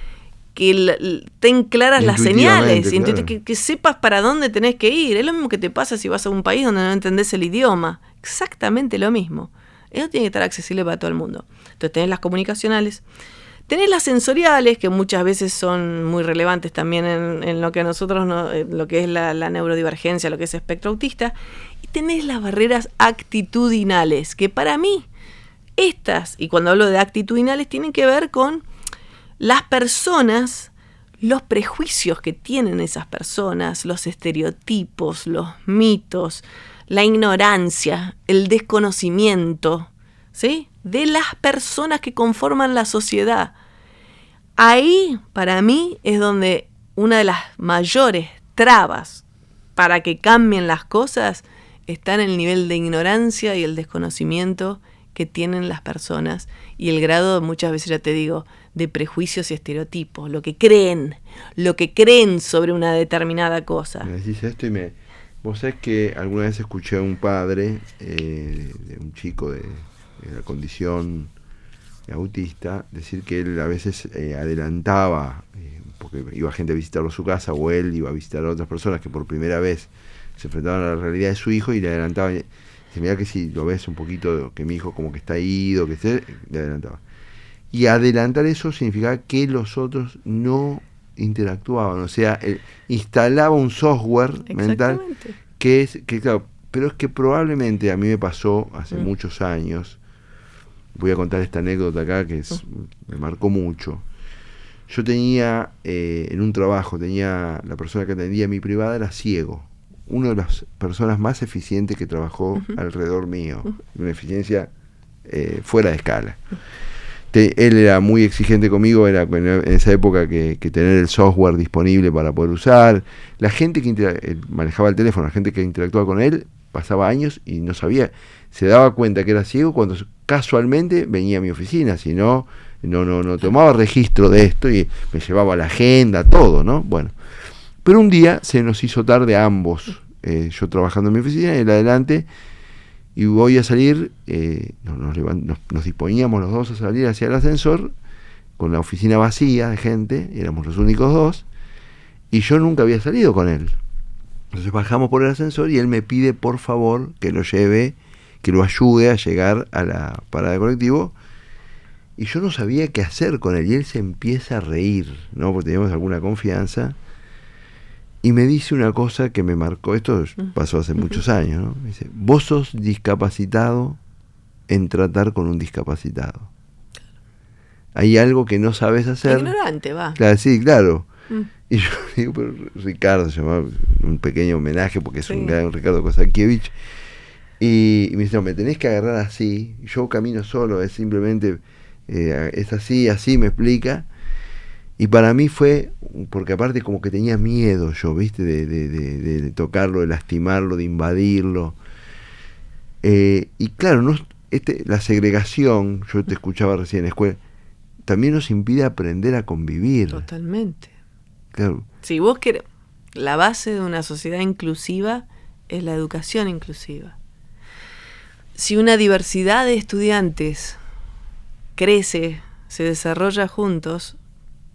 que ten claras las señales, claro. que sepas para dónde tenés que ir. Es lo mismo que te pasa si vas a un país donde no entendés el idioma. Exactamente lo mismo. Eso tiene que estar accesible para todo el mundo. Entonces tenés las comunicacionales, tenés las sensoriales, que muchas veces son muy relevantes también en lo que a nosotros, lo que es la neurodivergencia, lo que es espectro autista, y tenés las barreras actitudinales, que para mí estas, y cuando hablo de actitudinales, tienen que ver con las personas, los prejuicios que tienen esas personas, los estereotipos, los mitos, la ignorancia, el desconocimiento, ¿sí?, de las personas que conforman la sociedad. Ahí, para mí, es donde una de las mayores trabas para que cambien las cosas está en el nivel de ignorancia y el desconocimiento que tienen las personas y el grado, muchas veces ya te digo, de prejuicios y estereotipos, lo que creen sobre una determinada cosa. Me decís esto y vos sabés que alguna vez escuché a un padre de un chico de la condición autista decir que él a veces adelantaba, porque iba gente a visitarlo a su casa o él iba a visitar a otras personas que por primera vez se enfrentaban a la realidad de su hijo y le adelantaba. Dice, mirá que si lo ves un poquito, que mi hijo como que está ido, le adelantaba. Y adelantar eso significaba que los otros no interactuaban, o sea, instalaba un software mental que claro, pero es que probablemente a mí me pasó hace muchos años. Voy a contar esta anécdota acá que me marcó mucho. Yo tenía, en un trabajo, la persona que atendía mi privada era ciego. Una de las personas más eficientes que trabajó alrededor mío. Una eficiencia fuera de escala. Él era muy exigente conmigo, era en esa época que tener el software disponible para poder usar. La gente que manejaba el teléfono, la gente que interactuaba con él, pasaba años y no sabía, se daba cuenta que era ciego cuando casualmente venía a mi oficina, si no tomaba registro de esto y me llevaba la agenda, todo, ¿no? Bueno, pero un día se nos hizo tarde a ambos, yo trabajando en mi oficina y él adelante, y voy a salir, nos disponíamos los dos a salir hacia el ascensor, con la oficina vacía de gente, éramos los únicos dos, y yo nunca había salido con él. Entonces bajamos por el ascensor y él me pide por favor que lo lleve, que lo ayude a llegar a la parada de colectivo, y yo no sabía qué hacer con él, y él se empieza a reír, ¿no? Porque teníamos alguna confianza, y me dice una cosa que me marcó, esto pasó hace muchos años, ¿no? Me dice, vos sos discapacitado en tratar con un discapacitado. Hay algo que no sabes hacer. Ignorante, va. Claro, sí, claro. Y yo digo, pero Ricardo, se llamaba, un pequeño homenaje porque es un gran Ricardo Kosakiewicz. Y me dice, no, me tenés que agarrar así, yo camino solo, es simplemente, es así me explica. Y para mí fue, porque aparte como que tenía miedo yo, ¿viste? De tocarlo, de lastimarlo, de invadirlo. Y claro, la segregación, yo te escuchaba recién en la escuela, también nos impide aprender a convivir. Totalmente. Claro. Si vos querés, la base de una sociedad inclusiva es la educación inclusiva. Si una diversidad de estudiantes crece, se desarrolla juntos,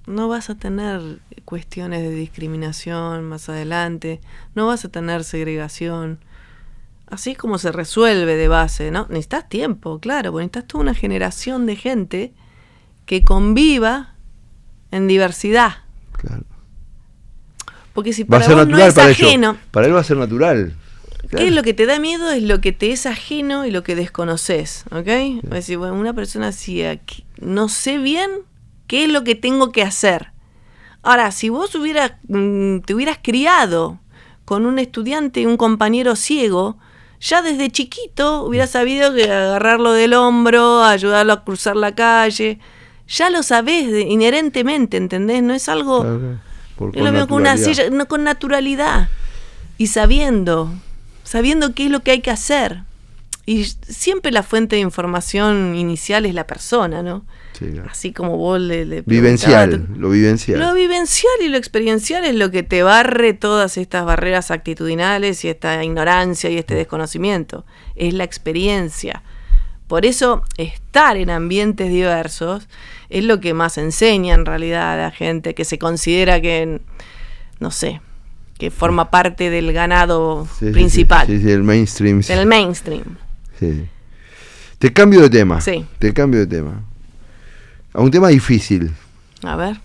no vas a tener cuestiones de discriminación más adelante, no vas a tener segregación. Así es como se resuelve de base, ¿no? Necesitas tiempo, claro, porque necesitas toda una generación de gente que conviva en diversidad. Claro. Porque si para vos no es ajeno, para él va a ser natural. Claro. ¿Qué es lo que te da miedo? Es lo que te es ajeno y lo que desconoces, ¿ok? Sí. Es decir, bueno, una persona así, no sé bien qué es lo que tengo que hacer. Ahora, si vos te hubieras criado con un estudiante, un compañero ciego, ya desde chiquito hubieras sabido que agarrarlo del hombro, ayudarlo a cruzar la calle. Ya lo sabés inherentemente, ¿entendés? No es algo... Claro. Yo lo veo con una silla, no, con naturalidad. Y sabiendo qué es lo que hay que hacer. Y siempre la fuente de información inicial es la persona, ¿no? Sí, claro. Así como vos le vivencial, lo vivencial. Lo vivencial y lo experiencial es lo que te barre todas estas barreras actitudinales y esta ignorancia y este desconocimiento. Es la experiencia. Por eso, estar en ambientes diversos es lo que más enseña en realidad a la gente que se considera que, no sé, que forma parte del ganado principal. Sí, el mainstream. Del mainstream. Sí. Te cambio de tema. Sí. A un tema difícil. A ver.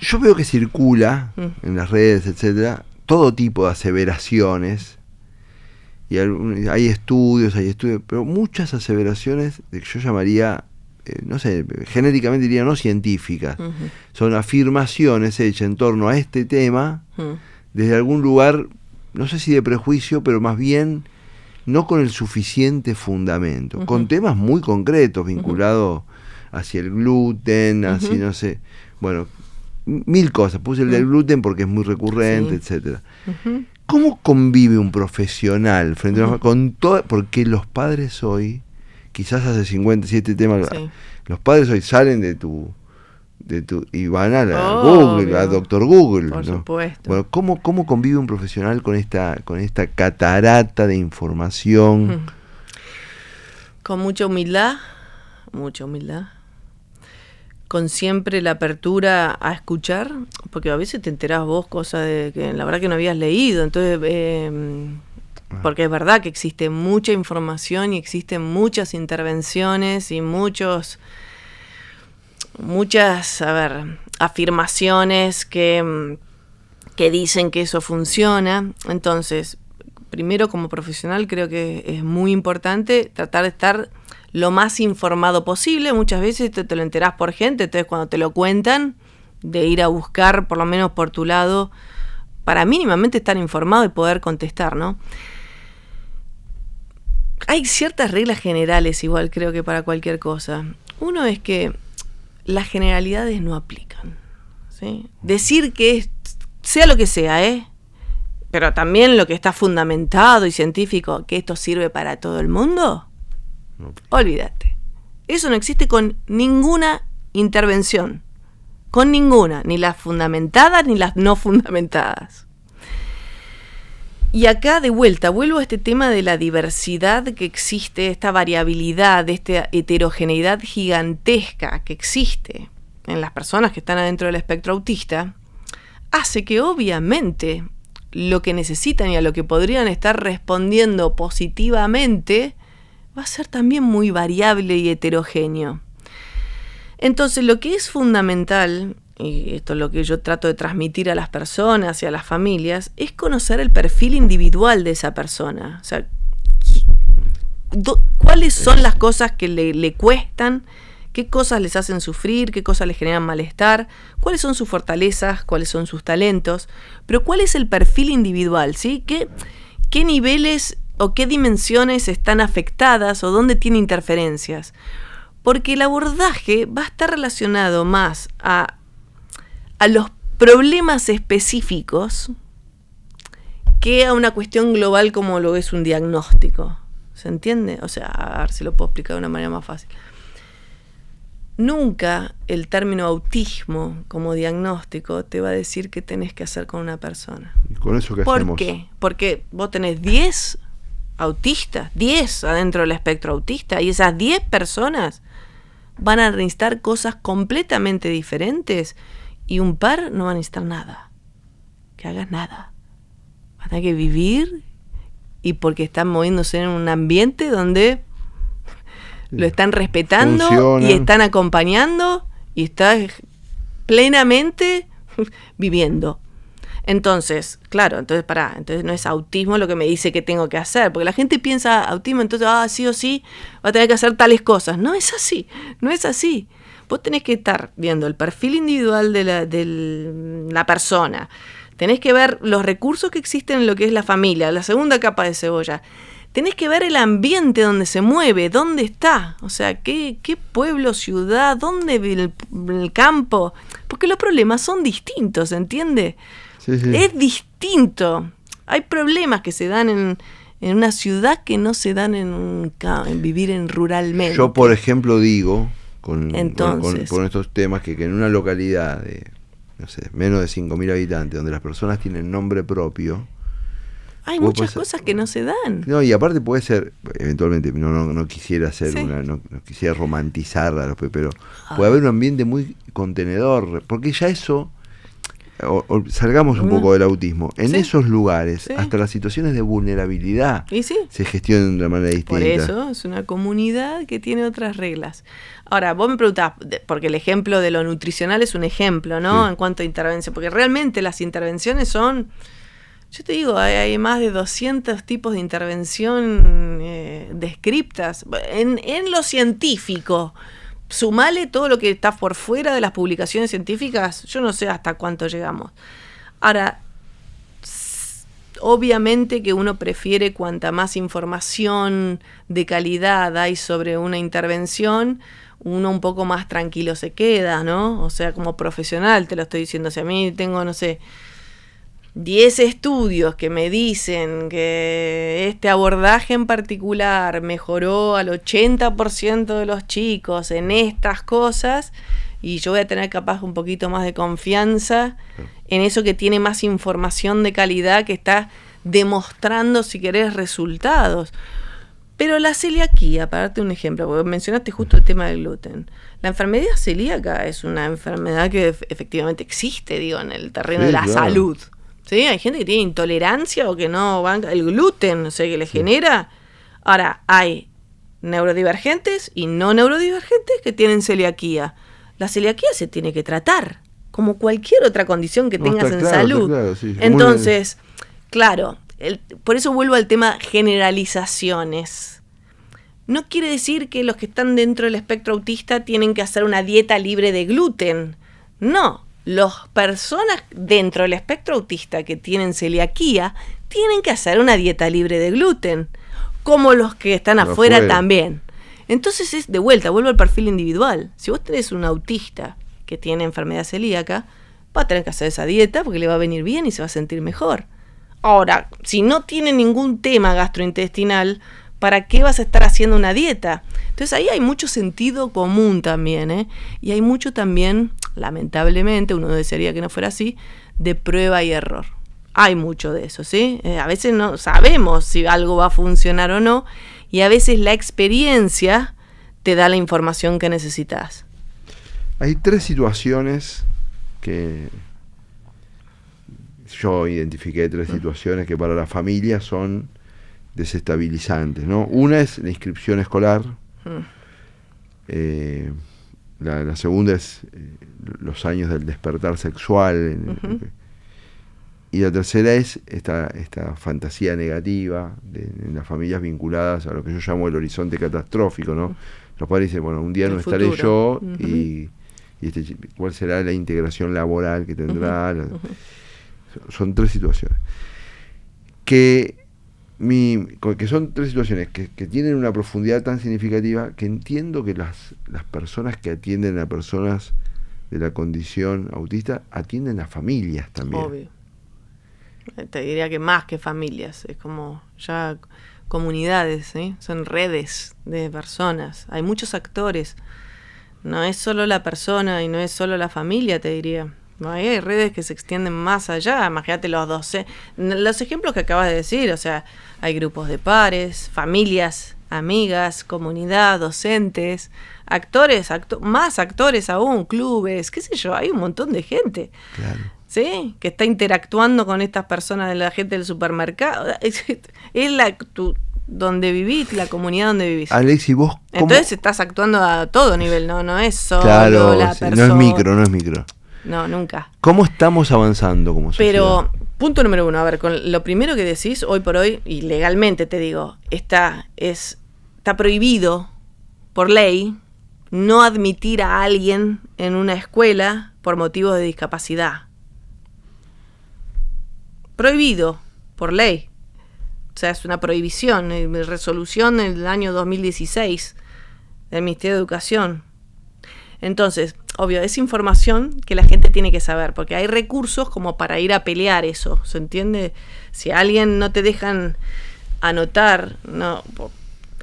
Yo veo que circula en las redes, etcétera, todo tipo de aseveraciones. Y hay estudios, pero muchas aseveraciones de que yo llamaría no sé, genéricamente diría no científicas. Son afirmaciones hechas en torno a este tema desde algún lugar, no sé si de prejuicio, pero más bien no con el suficiente fundamento, con temas muy concretos vinculados hacia el gluten, hacia no sé, bueno, mil cosas. Puse el del gluten porque es muy recurrente, etcétera. ¿Cómo convive un profesional frente a con todo? Porque los padres hoy, quizás hace 57 temas, los padres hoy salen de tu y van a Google, a Doctor Google. Por supuesto. Bueno, ¿cómo convive un profesional con esta catarata de información? Con mucha humildad, con siempre la apertura a escuchar, porque a veces te enterás vos cosas de que la verdad que no habías leído, entonces porque es verdad que existe mucha información y existen muchas intervenciones y muchas afirmaciones que dicen que eso funciona. Entonces, primero como profesional creo que es muy importante tratar de estar lo más informado posible. Muchas veces te lo enterás por gente, entonces cuando te lo cuentan, de ir a buscar por lo menos por tu lado para mínimamente estar informado y poder contestar, ¿no? Hay ciertas reglas generales igual creo que para cualquier cosa. Uno es que las generalidades no aplican, ¿sí? Decir que sea lo que sea, pero también lo que está fundamentado y científico, que esto sirve para todo el mundo, olvídate. Eso no existe con ninguna intervención, con ninguna, ni las fundamentadas ni las no fundamentadas. Y acá de vuelta vuelvo a este tema de la diversidad que existe, esta variabilidad, esta heterogeneidad gigantesca que existe en las personas que están adentro del espectro autista, hace que obviamente lo que necesitan y a lo que podrían estar respondiendo positivamente va a ser también muy variable y heterogéneo. Entonces lo que es fundamental, y esto es lo que yo trato de transmitir a las personas y a las familias, es conocer el perfil individual de esa persona. O sea, cuáles son las cosas que le cuestan, qué cosas les hacen sufrir, qué cosas les generan malestar, cuáles son sus fortalezas, cuáles son sus talentos, pero cuál es el perfil individual, ¿sí? ¿Qué niveles o qué dimensiones están afectadas o dónde tiene interferencias? Porque el abordaje va a estar relacionado más a los problemas específicos que a una cuestión global como lo es un diagnóstico. ¿Se entiende? O sea, a ver si lo puedo explicar de una manera más fácil. Nunca el término autismo como diagnóstico te va a decir qué tenés que hacer con una persona. ¿Y con eso qué hacemos? hacemos? ¿Por qué? Porque vos tenés 10 autistas, 10 adentro del espectro autista, y esas 10 personas van a necesitar cosas completamente diferentes y un par no van a necesitar nada. Que hagas nada. Van a tener que vivir y porque están moviéndose en un ambiente donde lo están respetando, funcionan, y están acompañando y están plenamente viviendo. Entonces, claro, entonces no es autismo lo que me dice que tengo que hacer, porque la gente piensa autismo, entonces sí o sí va a tener que hacer tales cosas. No es así, no es así. Vos tenés que estar viendo el perfil individual de la persona, tenés que ver los recursos que existen en lo que es la familia, la segunda capa de cebolla. Tenés que ver el ambiente donde se mueve, dónde está, o sea, qué pueblo, ciudad, dónde el campo, porque los problemas son distintos, ¿entiende? Sí. Es distinto. Hay problemas que se dan en una ciudad que no se dan en vivir ruralmente. Yo, por ejemplo, digo, con estos temas, que en una localidad de, no sé, menos de 5.000 habitantes, donde las personas tienen nombre propio, hay muchas cosas que no se dan. No, y aparte puede ser, eventualmente, no quisiera hacer no quisiera romantizarla, pero puede haber un ambiente muy contenedor, porque ya eso, salgamos un poco del autismo, en esos lugares, hasta las situaciones de vulnerabilidad se gestionan de una manera distinta. Por eso es una comunidad que tiene otras reglas. Ahora, vos me preguntás, porque el ejemplo de lo nutricional es un ejemplo, ¿no? En cuanto a intervención, porque realmente las intervenciones son... Yo te digo, hay más de 200 tipos de intervención descriptas en lo científico, sumale todo lo que está por fuera de las publicaciones científicas, yo no sé hasta cuánto llegamos. Ahora, obviamente que uno prefiere cuanta más información de calidad hay sobre una intervención, uno un poco más tranquilo se queda, ¿no? O sea, como profesional te lo estoy diciendo. Si a mí tengo, no sé, 10 estudios que me dicen que este abordaje en particular mejoró al 80% de los chicos en estas cosas, y yo voy a tener capaz un poquito más de confianza en eso que tiene más información de calidad, que está demostrando, si querés, resultados. Pero la celiaquía, para darte un ejemplo, porque mencionaste justo el tema del gluten. La enfermedad celíaca es una enfermedad que efectivamente existe, digo, en el terreno de la salud. ¿Sí? Hay gente que tiene intolerancia o que no banca el gluten, o sea, que le genera. Ahora, hay neurodivergentes y no neurodivergentes que tienen celiaquía. La celiaquía se tiene que tratar, como cualquier otra condición que tengas en salud. Claro, sí. Entonces, claro, por eso vuelvo al tema generalizaciones. No quiere decir que los que están dentro del espectro autista tienen que hacer una dieta libre de gluten. No, las personas dentro del espectro autista que tienen celiaquía tienen que hacer una dieta libre de gluten, como los que están afuera también. Entonces es de vuelta, vuelvo al perfil individual. Si vos tenés un autista que tiene enfermedad celíaca, va a tener que hacer esa dieta porque le va a venir bien y se va a sentir mejor. Ahora, si no tiene ningún tema gastrointestinal, ¿para qué vas a estar haciendo una dieta? Entonces ahí hay mucho sentido común también, ¿eh? Y hay mucho también, lamentablemente, uno desearía que no fuera así, de prueba y error. Hay mucho de eso, ¿sí? A veces no sabemos si algo va a funcionar o no, y a veces la experiencia te da la información que necesitas. Hay 3 situaciones que yo identifiqué, 3 situaciones que para la familia son desestabilizantes, ¿no? Una es la inscripción escolar, la segunda es los años del despertar sexual, y la tercera es esta fantasía negativa en las familias vinculadas a lo que yo llamo el horizonte catastrófico, ¿no? Los padres dicen, bueno, un día no estaré yo, y ¿cuál será la integración laboral que tendrá? Son 3 situaciones. Que son 3 situaciones que tienen una profundidad tan significativa que entiendo que las personas que atienden a personas de la condición autista atienden a familias también. Obvio. Te diría que más que familias, es como ya comunidades, ¿sí? Son redes de personas, hay muchos actores, no es solo la persona y no es solo la familia, te diría. No, hay redes que se extienden más allá. Imagínate los ejemplos que acabas de decir. O sea, hay grupos de pares, familias, amigas, comunidad, docentes, actores, más actores aún, clubes, qué sé yo. Hay un montón de gente, ¿sí? Que está interactuando con estas personas, la gente del supermercado. Es donde vivís, la comunidad donde vivís. Alexi, vos entonces estás actuando a todo nivel, no es solo la persona. No es micro. No, nunca. ¿Cómo estamos avanzando como sociedad? Pero, punto número 1, a ver, con lo primero que decís, hoy por hoy, y legalmente te digo, está prohibido por ley no admitir a alguien en una escuela por motivos de discapacidad. Prohibido por ley. O sea, es una prohibición, resolución del año 2016 del Ministerio de Educación. Entonces, obvio, es información que la gente tiene que saber, porque hay recursos como para ir a pelear eso, ¿se entiende? Si a alguien no te dejan anotar, no,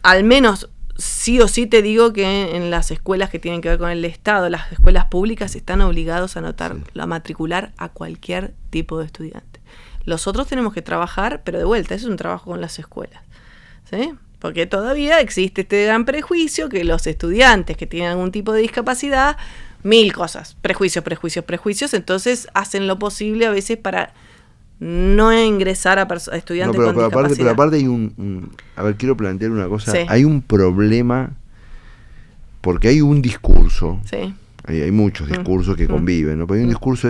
al menos sí o sí te digo que en las escuelas que tienen que ver con el Estado, las escuelas públicas están obligados a anotar, a matricular a cualquier tipo de estudiante. Los otros tenemos que trabajar, pero de vuelta, eso es un trabajo con las escuelas, ¿sí? Porque todavía existe este gran prejuicio que los estudiantes que tienen algún tipo de discapacidad, 1000 cosas, prejuicios, entonces hacen lo posible a veces para no ingresar a estudiantes con discapacidad. Pero aparte hay a ver, quiero plantear una cosa, hay un problema, porque hay un discurso, hay muchos discursos que conviven, ¿no? Pero hay un discurso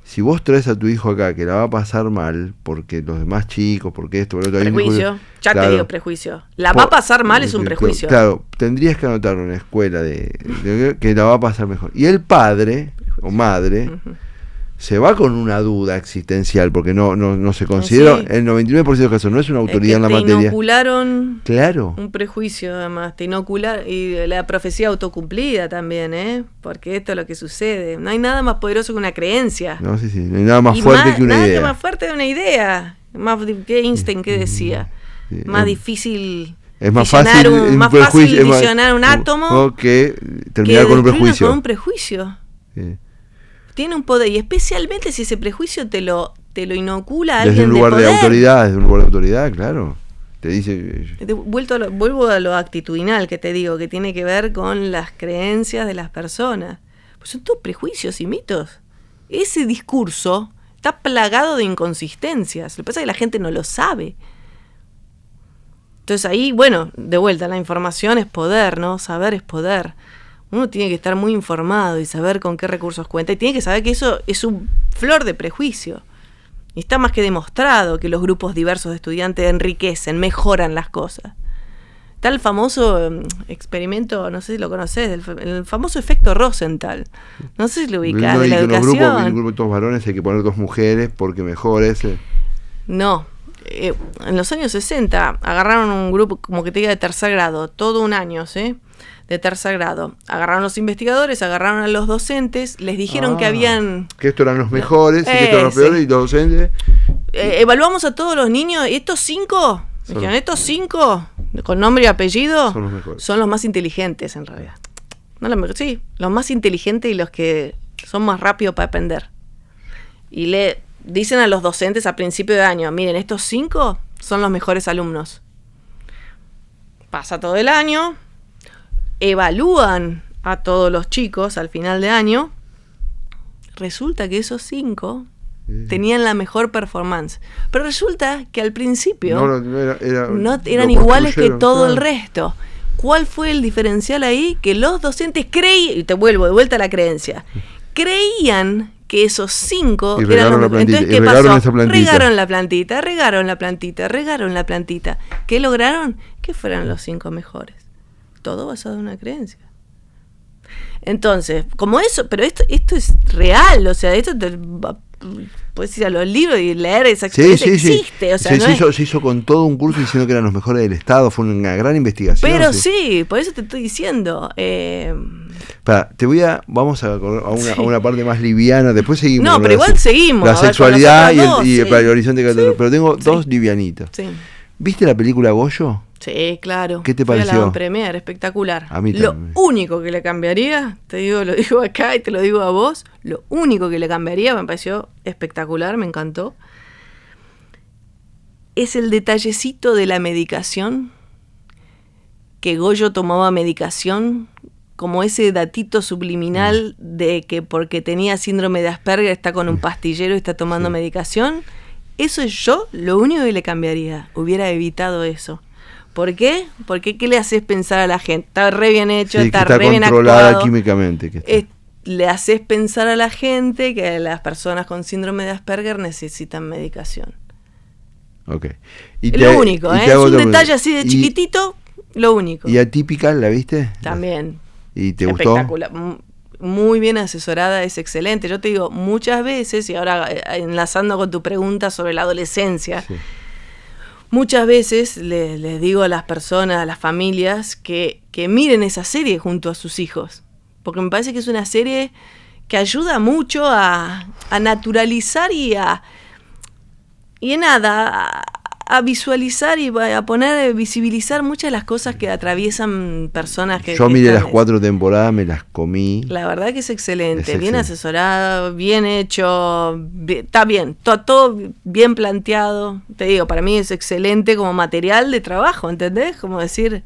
Si vos traes a tu hijo acá que la va a pasar mal, porque los demás chicos, porque esto, por lo otro... Prejuicio, ya te digo prejuicio. La va a pasar mal es un prejuicio. Claro, tendrías que anotarlo en una escuela de que la va a pasar mejor. Y el padre o madre se va con una duda existencial, porque no se considera, el 99% de los casos no es una autoridad en la materia. Te inocularon claro. un prejuicio, además, te inocularon, y la profecía autocumplida también, porque esto es lo que sucede. No hay nada más poderoso que una creencia. No, sí, no hay nada más fuerte que una idea. Nada más fuerte que una idea. Más que Einstein que decía. Sí, más difícil. Es más fácil visionar un átomo que terminar con un prejuicio. Con un prejuicio. Sí. Tiene un poder, y especialmente si ese prejuicio te lo inocula a alguien desde un lugar de poder. Desde un lugar de autoridad, claro. Te dice... Vuelvo a lo actitudinal que te digo, que tiene que ver con las creencias de las personas. Pues son todos prejuicios y mitos. Ese discurso está plagado de inconsistencias. Lo que pasa es que la gente no lo sabe. Entonces ahí, bueno, de vuelta, la información es poder, ¿no? Saber es poder. Uno tiene que estar muy informado y saber con qué recursos cuenta. Y tiene que saber que eso es un flor de prejuicio. Y está más que demostrado que los grupos diversos de estudiantes enriquecen, mejoran las cosas. Está el famoso experimento, no sé si lo conoces, el famoso efecto Rosenthal. No sé si lo ubicás, de la educación. En un grupo de dos varones hay que poner dos mujeres porque mejor ese. No. En los años 60 agarraron un grupo, como que te diga, de tercer grado, todo un año, ¿sí? De tercer grado. Agarraron los investigadores, agarraron a los docentes, les dijeron que habían... Que estos eran los mejores, y que estos eran los peores, y los docentes... evaluamos a todos los niños, y estos 5, dijeron, estos 5, con nombre y apellido, son los mejores. Son los más inteligentes, en realidad. No sí, los más inteligentes y los que son más rápidos para aprender. Y le dicen a los docentes a principio de año, miren, estos 5 son los mejores alumnos. Pasa todo el año... Evalúan a todos los chicos al final de año. Resulta que esos 5 tenían la mejor performance. Pero resulta que al principio no eran iguales que todo el resto. ¿Cuál fue el diferencial ahí? Que los docentes creían, y te vuelvo de vuelta a la creencia, creían que esos 5 eran los mejores. Entonces, ¿qué pasó? Regaron la plantita. ¿Qué lograron? Que fueran los 5 mejores. Todo basado en una creencia. Entonces, como eso, pero esto es real, o sea, esto puedes ir a los libros y leer esa experiencia, existe. O sea, se hizo con todo un curso diciendo que eran los mejores del Estado, fue una gran investigación. Pero sí, por eso te estoy diciendo. Vamos a una parte más liviana, después seguimos. No, pero igual seguimos. La sexualidad y el horizonte que pero tengo dos livianitas. Sí. ¿Viste la película Goyo? Sí, claro. ¿Qué te pareció? Fue la premier, espectacular. A mí también. Lo único que le cambiaría, lo digo acá y te lo digo a vos, lo único que le cambiaría, me pareció espectacular, me encantó, es el detallecito de la medicación, que Goyo tomaba medicación, como ese datito subliminal de que porque tenía síndrome de Asperger está con un pastillero y está tomando medicación. Eso es yo lo único que le cambiaría. Hubiera evitado eso. ¿Por qué? Porque ¿qué le haces pensar a la gente? Está re bien hecho, está re bien actuado. Controlada químicamente. Le haces pensar a la gente que las personas con síndrome de Asperger necesitan medicación. Ok. Lo único, es un detalle así de chiquitito, lo único. ¿Y Atípica la viste? También. ¿Y te gustó? Espectacular. Muy bien asesorada, es excelente. Yo te digo, muchas veces, y ahora enlazando con tu pregunta sobre la adolescencia, muchas veces les digo a las personas, a las familias, que miren esa serie junto a sus hijos. Porque me parece que es una serie que ayuda mucho a naturalizar y a visualizar y a visibilizar muchas de las cosas que atraviesan personas que... Yo miré las 4 temporadas, me las comí. La verdad que es excelente, bien asesorado, bien hecho, está bien, todo bien planteado. Te digo, para mí es excelente como material de trabajo, ¿entendés? Como decir,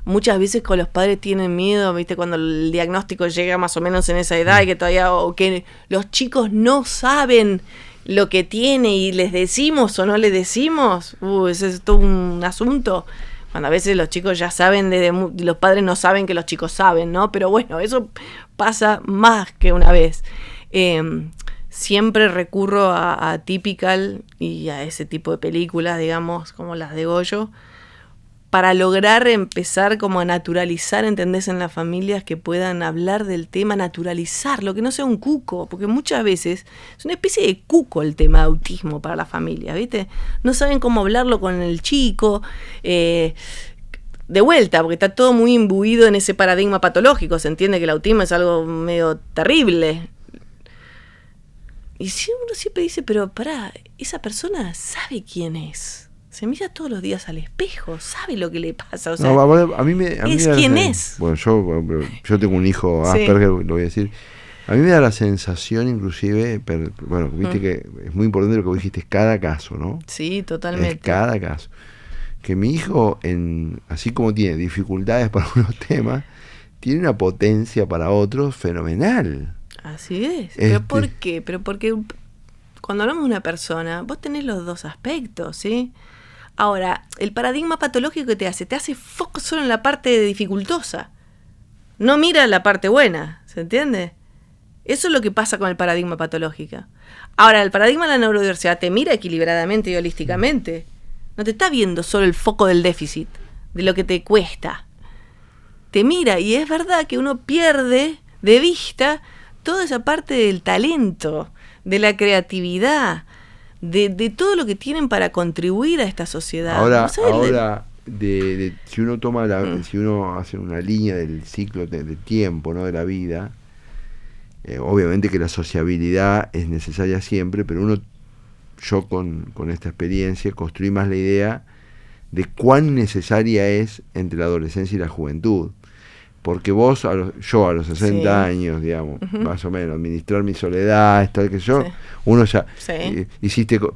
muchas veces con los padres tienen miedo, ¿viste? Cuando el diagnóstico llega más o menos en esa edad y que todavía, o que los chicos no saben lo que tiene y les decimos o no les decimos, ese es todo un asunto. Cuando a veces los chicos ya saben, los padres no saben que los chicos saben, ¿no? Pero bueno, eso pasa más que una vez. siempre recurro a Typical y a ese tipo de películas, digamos, como las de Goyo, para lograr empezar como a naturalizar, ¿entendés?, en las familias, que puedan hablar del tema, naturalizarlo, que no sea un cuco, porque muchas veces es una especie de cuco el tema de autismo para las familias, ¿viste? No saben cómo hablarlo con el chico, de vuelta, porque está todo muy imbuido en ese paradigma patológico, se entiende que el autismo es algo medio terrible. Y si uno siempre dice, pero pará, esa persona sabe quién es. Se mira todos los días al espejo, sabe lo que le pasa. O sea, no, a mí es quien es. Bueno, yo tengo un hijo Asperger, lo voy a decir. A mí me da la sensación, inclusive, bueno, viste que es muy importante lo que vos dijiste, es cada caso, ¿no? Sí, totalmente. Es cada caso. Que mi hijo, así como tiene dificultades para unos temas, tiene una potencia para otros fenomenal. Así es. ¿Pero por qué? Pero porque cuando hablamos de una persona, vos tenés los dos aspectos, ¿sí? Ahora, el paradigma patológico que te hace foco solo en la parte dificultosa. No mira la parte buena, ¿se entiende? Eso es lo que pasa con el paradigma patológico. Ahora, el paradigma de la neurodiversidad te mira equilibradamente y holísticamente. No te está viendo solo el foco del déficit, de lo que te cuesta. Te mira, y es verdad que uno pierde de vista toda esa parte del talento, de la creatividad, de todo lo que tienen para contribuir a esta sociedad. Ahora si uno toma si uno hace una línea del ciclo de tiempo, ¿no?, de la vida, obviamente que la sociabilidad es necesaria siempre, pero yo con esta experiencia construí más la idea de cuán necesaria es entre la adolescencia y la juventud. Porque yo a los 60 años, digamos, más o menos, administrar mi soledad, tal que yo, uno ya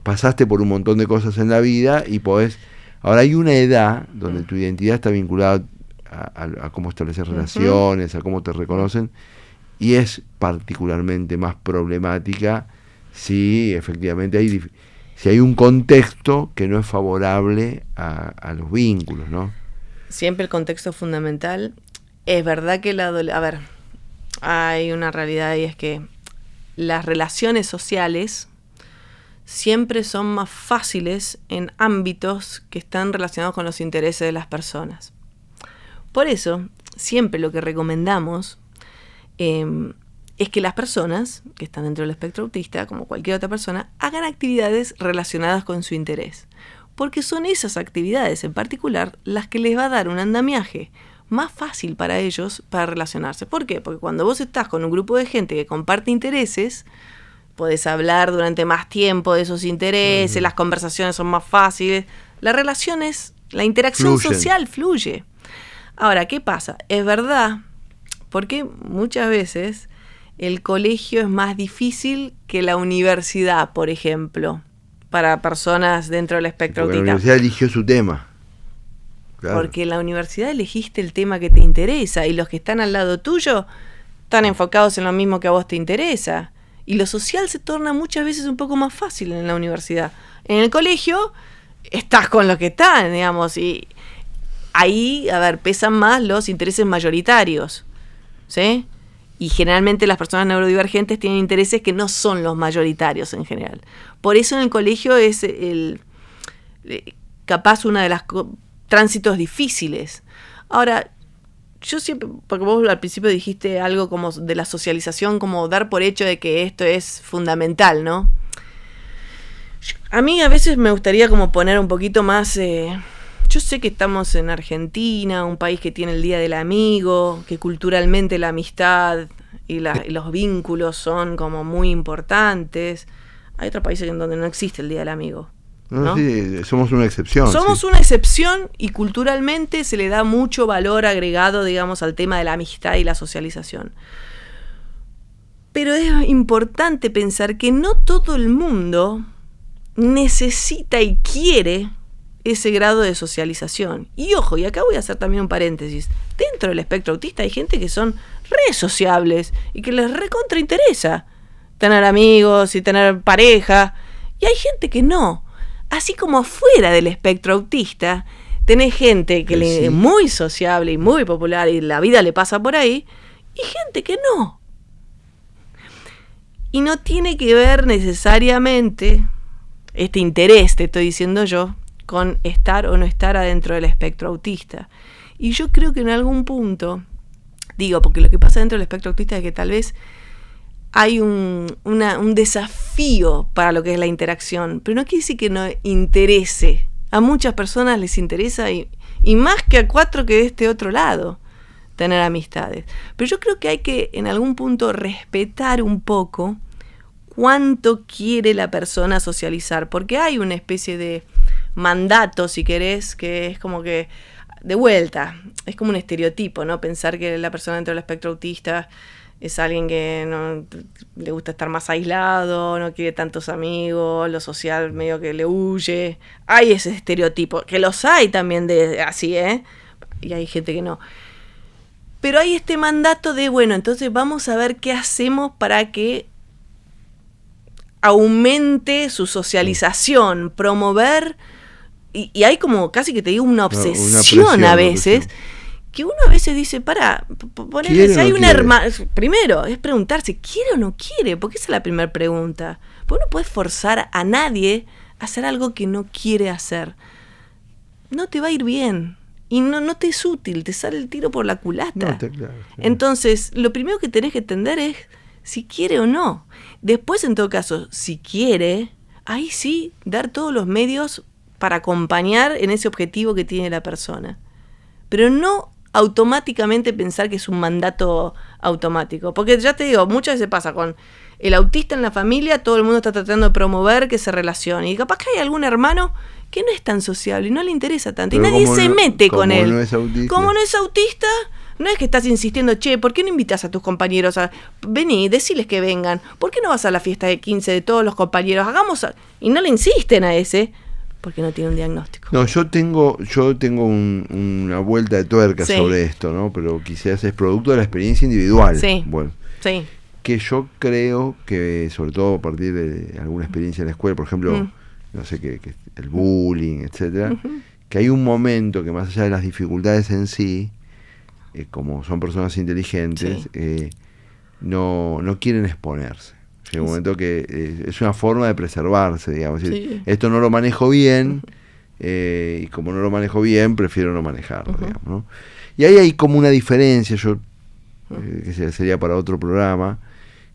pasaste por un montón de cosas en la vida y podés. Ahora hay una edad donde tu identidad está vinculada a cómo establecer relaciones, a cómo te reconocen, y es particularmente más problemática si efectivamente si hay un contexto que no es favorable a los vínculos, ¿no? Siempre el contexto es fundamental. Es verdad que hay una realidad, y es que las relaciones sociales siempre son más fáciles en ámbitos que están relacionados con los intereses de las personas. Por eso, siempre lo que recomendamos es que las personas que están dentro del espectro autista, como cualquier otra persona, hagan actividades relacionadas con su interés. Porque son esas actividades en particular las que les va a dar un andamiaje más fácil para ellos para relacionarse. ¿Por qué? Porque cuando vos estás con un grupo de gente que comparte intereses, podés hablar durante más tiempo de esos intereses, las conversaciones son más fáciles, las relaciones, la interacción social fluye. Ahora, ¿qué pasa? Es verdad, porque muchas veces el colegio es más difícil que la universidad, por ejemplo, para personas dentro del espectro autista. La universidad eligió su tema. Claro. Porque en la universidad elegiste el tema que te interesa y los que están al lado tuyo están enfocados en lo mismo que a vos te interesa. Y lo social se torna muchas veces un poco más fácil en la universidad. En el colegio estás con los que están, digamos, y ahí, pesan más los intereses mayoritarios, ¿sí? Y generalmente las personas neurodivergentes tienen intereses que no son los mayoritarios en general. Por eso en el colegio es capaz una de las tránsitos difíciles. Ahora, yo siempre, porque vos al principio dijiste algo como de la socialización, como dar por hecho de que esto es fundamental, ¿no? A mí a veces me gustaría como poner un poquito más. Yo sé que estamos en Argentina, un país que tiene el Día del Amigo, que culturalmente la amistad y los vínculos son como muy importantes. Hay otros países en donde no existe el Día del Amigo, ¿no? Sí, somos una excepción. Somos una excepción y culturalmente se le da mucho valor agregado, digamos, al tema de la amistad y la socialización. Pero es importante pensar que no todo el mundo necesita y quiere ese grado de socialización. Y ojo, y acá voy a hacer también un paréntesis. Dentro del espectro autista hay gente que son re sociables y que les recontra interesa tener amigos y tener pareja. Y hay gente que no. Así como afuera del espectro autista tenés gente que es muy sociable y muy popular y la vida le pasa por ahí, y gente que no. Y no tiene que ver necesariamente este interés, te estoy diciendo yo, con estar o no estar adentro del espectro autista. Y yo creo que en algún punto, digo, porque lo que pasa dentro del espectro autista es que tal vez hay un desafío para lo que es la interacción, pero no quiere decir que no interese. A muchas personas les interesa y más que a 4 que de este otro lado tener amistades. Pero yo creo que hay que en algún punto respetar un poco cuánto quiere la persona socializar, porque hay una especie de mandato, si querés, que es como que, de vuelta, es como un estereotipo, ¿no? Pensar que la persona dentro del espectro autista es alguien que no le gusta estar más aislado, no quiere tantos amigos, lo social medio que le huye. Hay ese estereotipo, que los hay también de así, y hay gente que no. Pero hay este mandato de, bueno, entonces vamos a ver qué hacemos para que aumente su socialización, promover, y hay como casi que te digo una obsesión a veces, que uno a veces dice, ponele, si hay una hermana, primero es preguntarse, ¿quiere o no quiere? Porque esa es la primera pregunta. Porque no puedes forzar a nadie a hacer algo que no quiere hacer. No te va a ir bien. Y no te es útil, te sale el tiro por la culata. No, claro. Entonces, lo primero que tenés que entender es si quiere o no. Después, en todo caso, si quiere, ahí sí, dar todos los medios para acompañar en ese objetivo que tiene la persona. Pero no automáticamente pensar que es un mandato automático. Porque ya te digo, muchas veces pasa con el autista en la familia, todo el mundo está tratando de promover que se relacione. Y capaz que hay algún hermano que no es tan sociable y no le interesa tanto. Pero y nadie se mete con él. Como no es autista, no es que estás insistiendo, che, ¿por qué no invitas a tus compañeros a vení, deciles que vengan? ¿Por qué no vas a la fiesta de 15 de todos los compañeros? Y no le insisten a ese, porque no tiene un diagnóstico. No, yo tengo una vuelta de tuerca sobre esto, ¿no? Pero quizás es producto de la experiencia individual. Sí. Bueno. Sí. Que yo creo que, sobre todo a partir de alguna experiencia en la escuela, por ejemplo, no sé qué, el bullying, etcétera, que hay un momento que más allá de las dificultades en sí, como son personas inteligentes, no quieren exponerse. Llega un momento que es una forma de preservarse, digamos. Es decir, esto no lo manejo bien, y como no lo manejo bien, prefiero no manejarlo, digamos, ¿no? Y ahí hay como una diferencia, que sería para otro programa,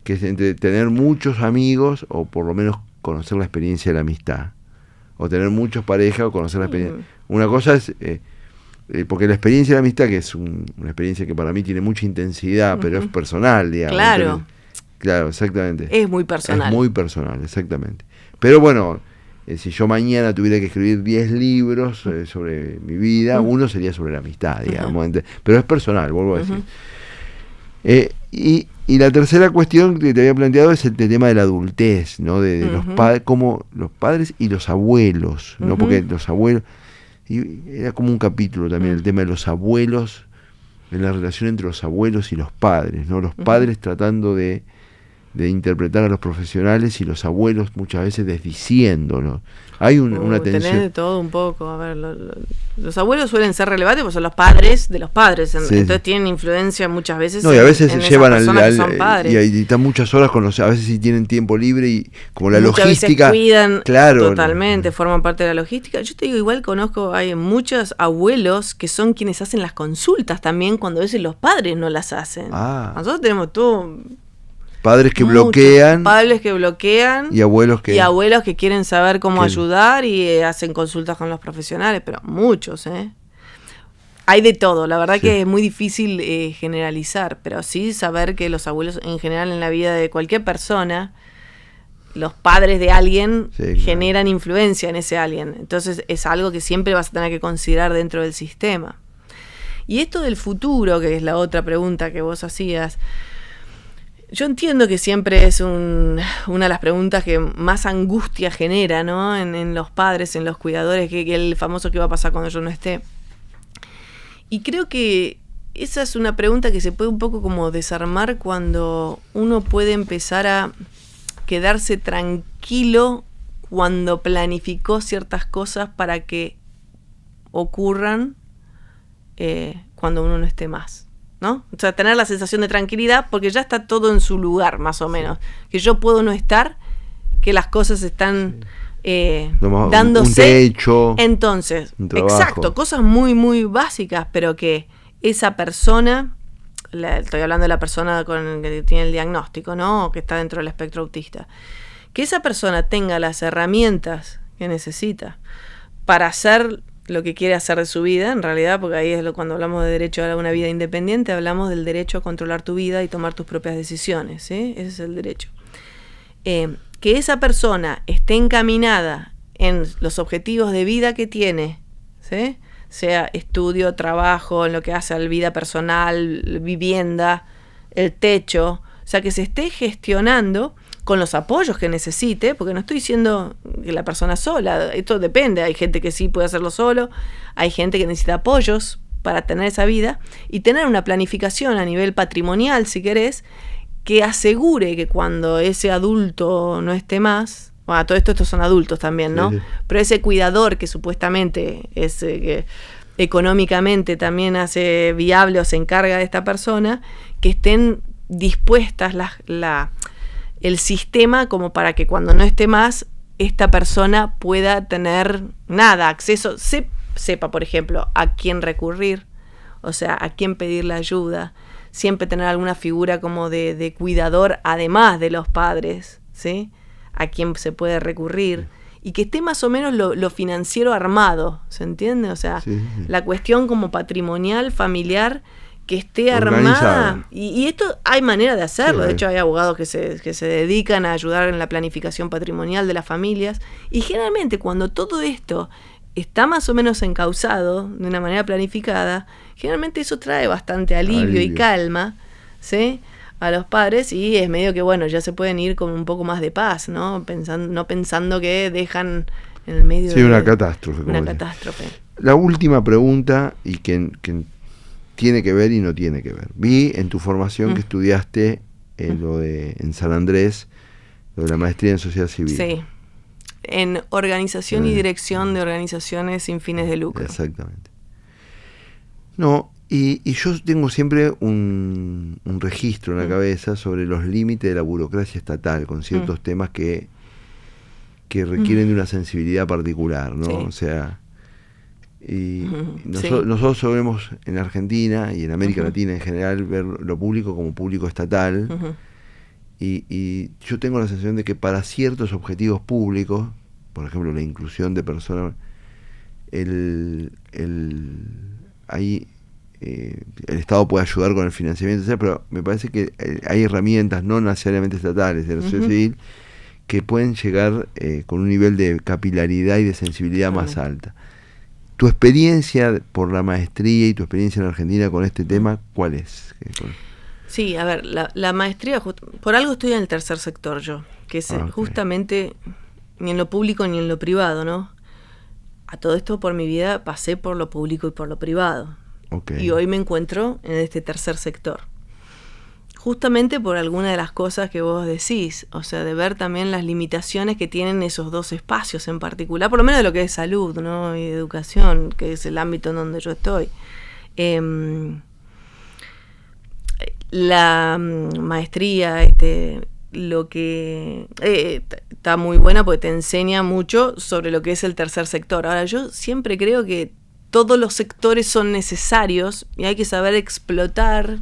que es entre tener muchos amigos o por lo menos conocer la experiencia de la amistad, o tener muchos parejas o conocer la experiencia. Una cosa es, porque la experiencia de la amistad, que es una experiencia que para mí tiene mucha intensidad, pero es personal, digamos. Claro. Entonces, claro, exactamente. Es muy personal. Es muy personal, exactamente. Pero bueno, si yo mañana tuviera que escribir 10 libros sobre mi vida, uno sería sobre la amistad, digamos. Pero es personal, vuelvo a decir. Y la tercera cuestión que te había planteado es el tema de la adultez, ¿no? De los padres, como los padres y los abuelos, ¿no? Porque los abuelos, y era como un capítulo también el tema de los abuelos, en la relación entre los abuelos y los padres, ¿no? Los padres tratando de interpretar a los profesionales y los abuelos muchas veces desdiciéndolos. Hay una tensión. Tenés de todo un poco. A ver, los abuelos suelen ser relevantes porque son los padres de los padres. Entonces tienen influencia muchas veces. No, y a veces en se llevan y están muchas horas con los. A veces si tienen tiempo libre y como la muchas logística. Veces cuidan claro, totalmente, forman parte de la logística. Yo te digo, igual hay muchos abuelos que son quienes hacen las consultas también cuando a veces los padres no las hacen. Nosotros tenemos todo. Padres que bloquean. Padres que bloquean. Y abuelos que quieren saber cómo ayudar y hacen consultas con los profesionales, pero muchos, Hay de todo, la verdad que es muy difícil generalizar, pero sí saber que los abuelos en general en la vida de cualquier persona, los padres de alguien generan influencia en ese alguien. Entonces es algo que siempre vas a tener que considerar dentro del sistema. Y esto del futuro, que es la otra pregunta que vos hacías, yo entiendo que siempre es una de las preguntas que más angustia genera, ¿no? En los padres, en los cuidadores, que el famoso ¿qué va a pasar cuando yo no esté? Y creo que esa es una pregunta que se puede un poco como desarmar cuando uno puede empezar a quedarse tranquilo cuando planificó ciertas cosas para que ocurran cuando uno no esté más, ¿no? O sea, tener la sensación de tranquilidad porque ya está todo en su lugar, más o menos. Que yo puedo no estar, que las cosas están dándose. Un techo. Entonces, un trabajo. exacto, cosas muy, muy básicas, pero que esa persona, estoy hablando de la persona que tiene el diagnóstico, ¿no? O que está dentro del espectro autista, que esa persona tenga las herramientas que necesita para hacer lo que quiere hacer de su vida, en realidad, porque ahí es cuando hablamos de derecho a una vida independiente, hablamos del derecho a controlar tu vida y tomar tus propias decisiones, ¿sí? Ese es el derecho. Que esa persona esté encaminada en los objetivos de vida que tiene, ¿sí? Sea estudio, trabajo, en lo que hace a la vida personal, vivienda, el techo, o sea, que se esté gestionando con los apoyos que necesite, porque no estoy diciendo que la persona sola, esto depende, hay gente que sí puede hacerlo solo, hay gente que necesita apoyos para tener esa vida, y tener una planificación a nivel patrimonial, si querés, que asegure que cuando ese adulto no esté más, bueno, todo esto, estos son adultos también, ¿no? Sí. Pero ese cuidador que supuestamente es que económicamente también hace viable o se encarga de esta persona, que estén dispuestas el sistema como para que cuando no esté más, esta persona pueda tener acceso, sepa, por ejemplo, a quién recurrir, o sea, a quién pedirle ayuda, siempre tener alguna figura como de cuidador, además de los padres, ¿sí? A quién se puede recurrir, y que esté más o menos lo financiero armado, ¿se entiende? O sea, sí. La cuestión como patrimonial, familiar, que esté armada, y esto hay manera de hacerlo, sí, de hecho hay abogados que se dedican a ayudar en la planificación patrimonial de las familias, y generalmente cuando todo esto está más o menos encauzado de una manera planificada, generalmente eso trae bastante alivio y calma, ¿sí? A los padres, y es medio que bueno, ya se pueden ir con un poco más de paz, ¿no? No pensando que dejan en el medio de una catástrofe. Una catástrofe. La última pregunta, y que tiene que ver y no tiene que ver. Vi en tu formación que estudiaste en San Andrés, lo de la maestría en sociedad civil. Sí, en organización y dirección de organizaciones sin fines de lucro. Exactamente. No, y yo tengo siempre un registro en la cabeza sobre los límites de la burocracia estatal, con ciertos temas que requieren de una sensibilidad particular, ¿no? Sí. O sea, y nosotros solemos en Argentina y en América Latina en general ver lo público como público estatal, y yo tengo la sensación de que para ciertos objetivos públicos, por ejemplo la inclusión de personas, el Estado puede ayudar con el financiamiento, pero me parece que hay herramientas no necesariamente estatales de la sociedad civil que pueden llegar con un nivel de capilaridad y de sensibilidad más alta. ¿Tu experiencia por la maestría y tu experiencia en Argentina con este tema, cuál es? Sí, a ver, la maestría, por algo estoy en el tercer sector yo, que es justamente ni en lo público ni en lo privado, ¿no? A todo esto por mi vida pasé por lo público y por lo privado. Y hoy me encuentro en este tercer sector. Justamente por alguna de las cosas que vos decís, o sea, de ver también las limitaciones que tienen esos dos espacios en particular, por lo menos de lo que es salud, ¿no? Y educación, que es el ámbito en donde yo estoy. La maestría, lo que está muy buena porque te enseña mucho sobre lo que es el tercer sector. Ahora, yo siempre creo que todos los sectores son necesarios y hay que saber explotar,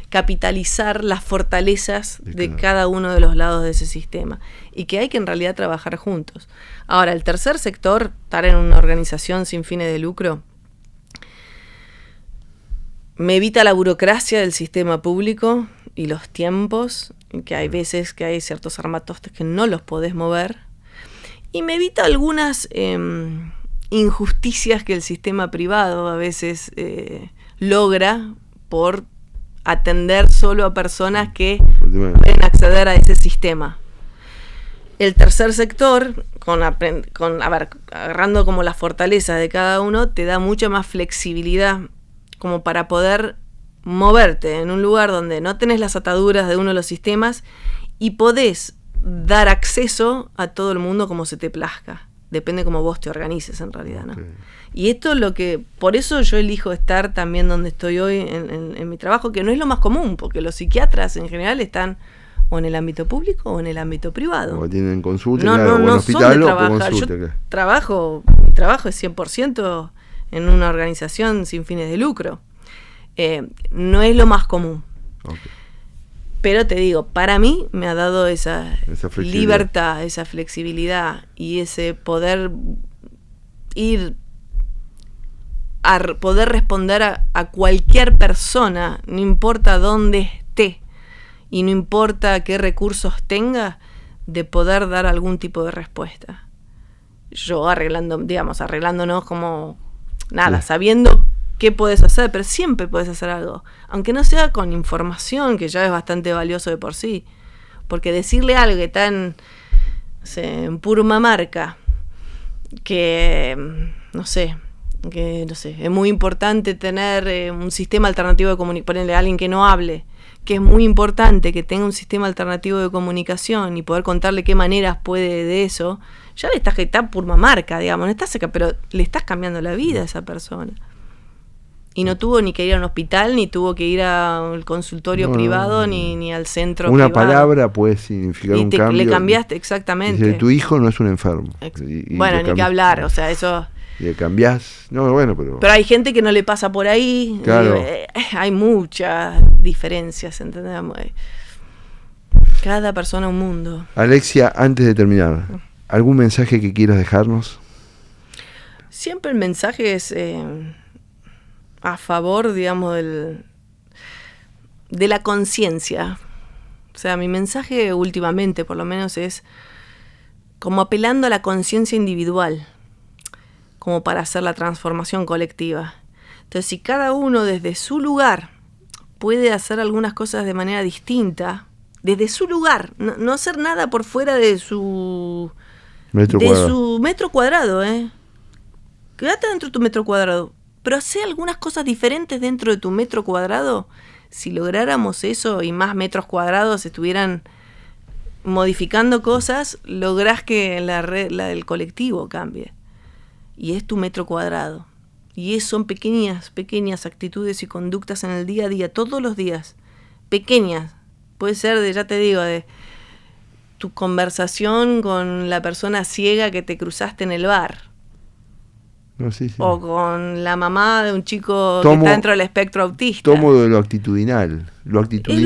capitalizar las fortalezas de cada uno de los lados de ese sistema, y que hay que en realidad trabajar juntos. Ahora, el tercer sector, estar en una organización sin fines de lucro, me evita la burocracia del sistema público y los tiempos, que hay veces que hay ciertos armatostes que no los podés mover, y me evita algunas injusticias que el sistema privado a veces logra por atender solo a personas que pueden acceder a ese sistema. El tercer sector, agarrando como las fortalezas de cada uno, te da mucha más flexibilidad como para poder moverte en un lugar donde no tenés las ataduras de uno de los sistemas y podés dar acceso a todo el mundo como se te plazca. Depende cómo vos te organices en realidad, ¿no? Okay. Y esto es lo que, por eso yo elijo estar también donde estoy hoy en mi trabajo, que no es lo más común, porque los psiquiatras en general están o en el ámbito público o en el ámbito privado. O tienen consulta, No, claro, no, o en no hospital son de o trabajar. consulta. Mi trabajo es 100% en una organización sin fines de lucro. No es lo más común. Okay. Pero te digo, para mí me ha dado esa flexibilidad. libertad, esa flexibilidad y ese poder ir a poder responder a cualquier persona, no importa dónde esté y no importa qué recursos tenga, de poder dar algún tipo de respuesta. Yo arreglándonos como nada, sí, sabiendo qué puedes hacer, pero siempre puedes hacer algo, aunque no sea con información, que ya es bastante valioso de por sí, porque decirle algo que está en puro mamarca, que no sé, es muy importante tener un sistema alternativo de comunicación, ponerle a alguien que no hable, que es muy importante que tenga un sistema alternativo de comunicación y poder contarle qué maneras puede de eso, ya le estás, que está por mamarca, digamos, no estás acá, pero le estás cambiando la vida a esa persona. Y no tuvo ni que ir a un hospital, ni tuvo que ir al consultorio privado, ni al centro una privado. Una palabra puede significar un cambio. Le cambiaste, exactamente. Dice, tu hijo no es un enfermo. Bueno, ni que hablar, o sea, eso... Y le cambiás... No, bueno, pero... Pero hay gente que no le pasa por ahí. Claro. Hay muchas diferencias, ¿entendemos? Cada persona un mundo. Alexia, antes de terminar, ¿algún mensaje que quieras dejarnos? Siempre el mensaje es... a favor, digamos, de la conciencia. O sea, mi mensaje últimamente, por lo menos, es como apelando a la conciencia individual, como para hacer la transformación colectiva. Entonces, si cada uno desde su lugar puede hacer algunas cosas de manera distinta, desde su lugar, no hacer nada por fuera de su metro cuadrado, quédate dentro de tu metro cuadrado. Pero hacer algunas cosas diferentes dentro de tu metro cuadrado, si lográramos eso y más metros cuadrados estuvieran modificando cosas, lográs que la del colectivo cambie. Y es tu metro cuadrado. Y son pequeñas actitudes y conductas en el día a día, todos los días. Pequeñas. Puede ser de tu conversación con la persona ciega que te cruzaste en el bar. No, sí. O con la mamá de un chico que está dentro del espectro autista. Tomo de lo actitudinal. Es lo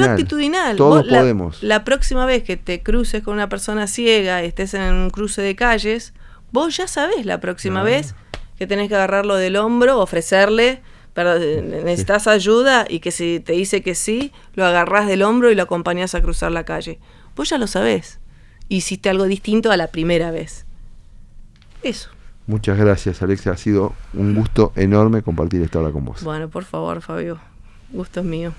actitudinal. Todos podemos. La próxima vez que te cruces con una persona ciega y estés en un cruce de calles, vos ya sabés la próxima vez que tenés que agarrarlo del hombro, ofrecerle, pero necesitas ayuda, y que si te dice que sí, lo agarrás del hombro y lo acompañás a cruzar la calle. Vos ya lo sabés. Hiciste algo distinto a la primera vez. Eso. Muchas gracias, Alexia. Ha sido un gusto enorme compartir esta hora con vos. Bueno, por favor, Fabio. Gusto es mío.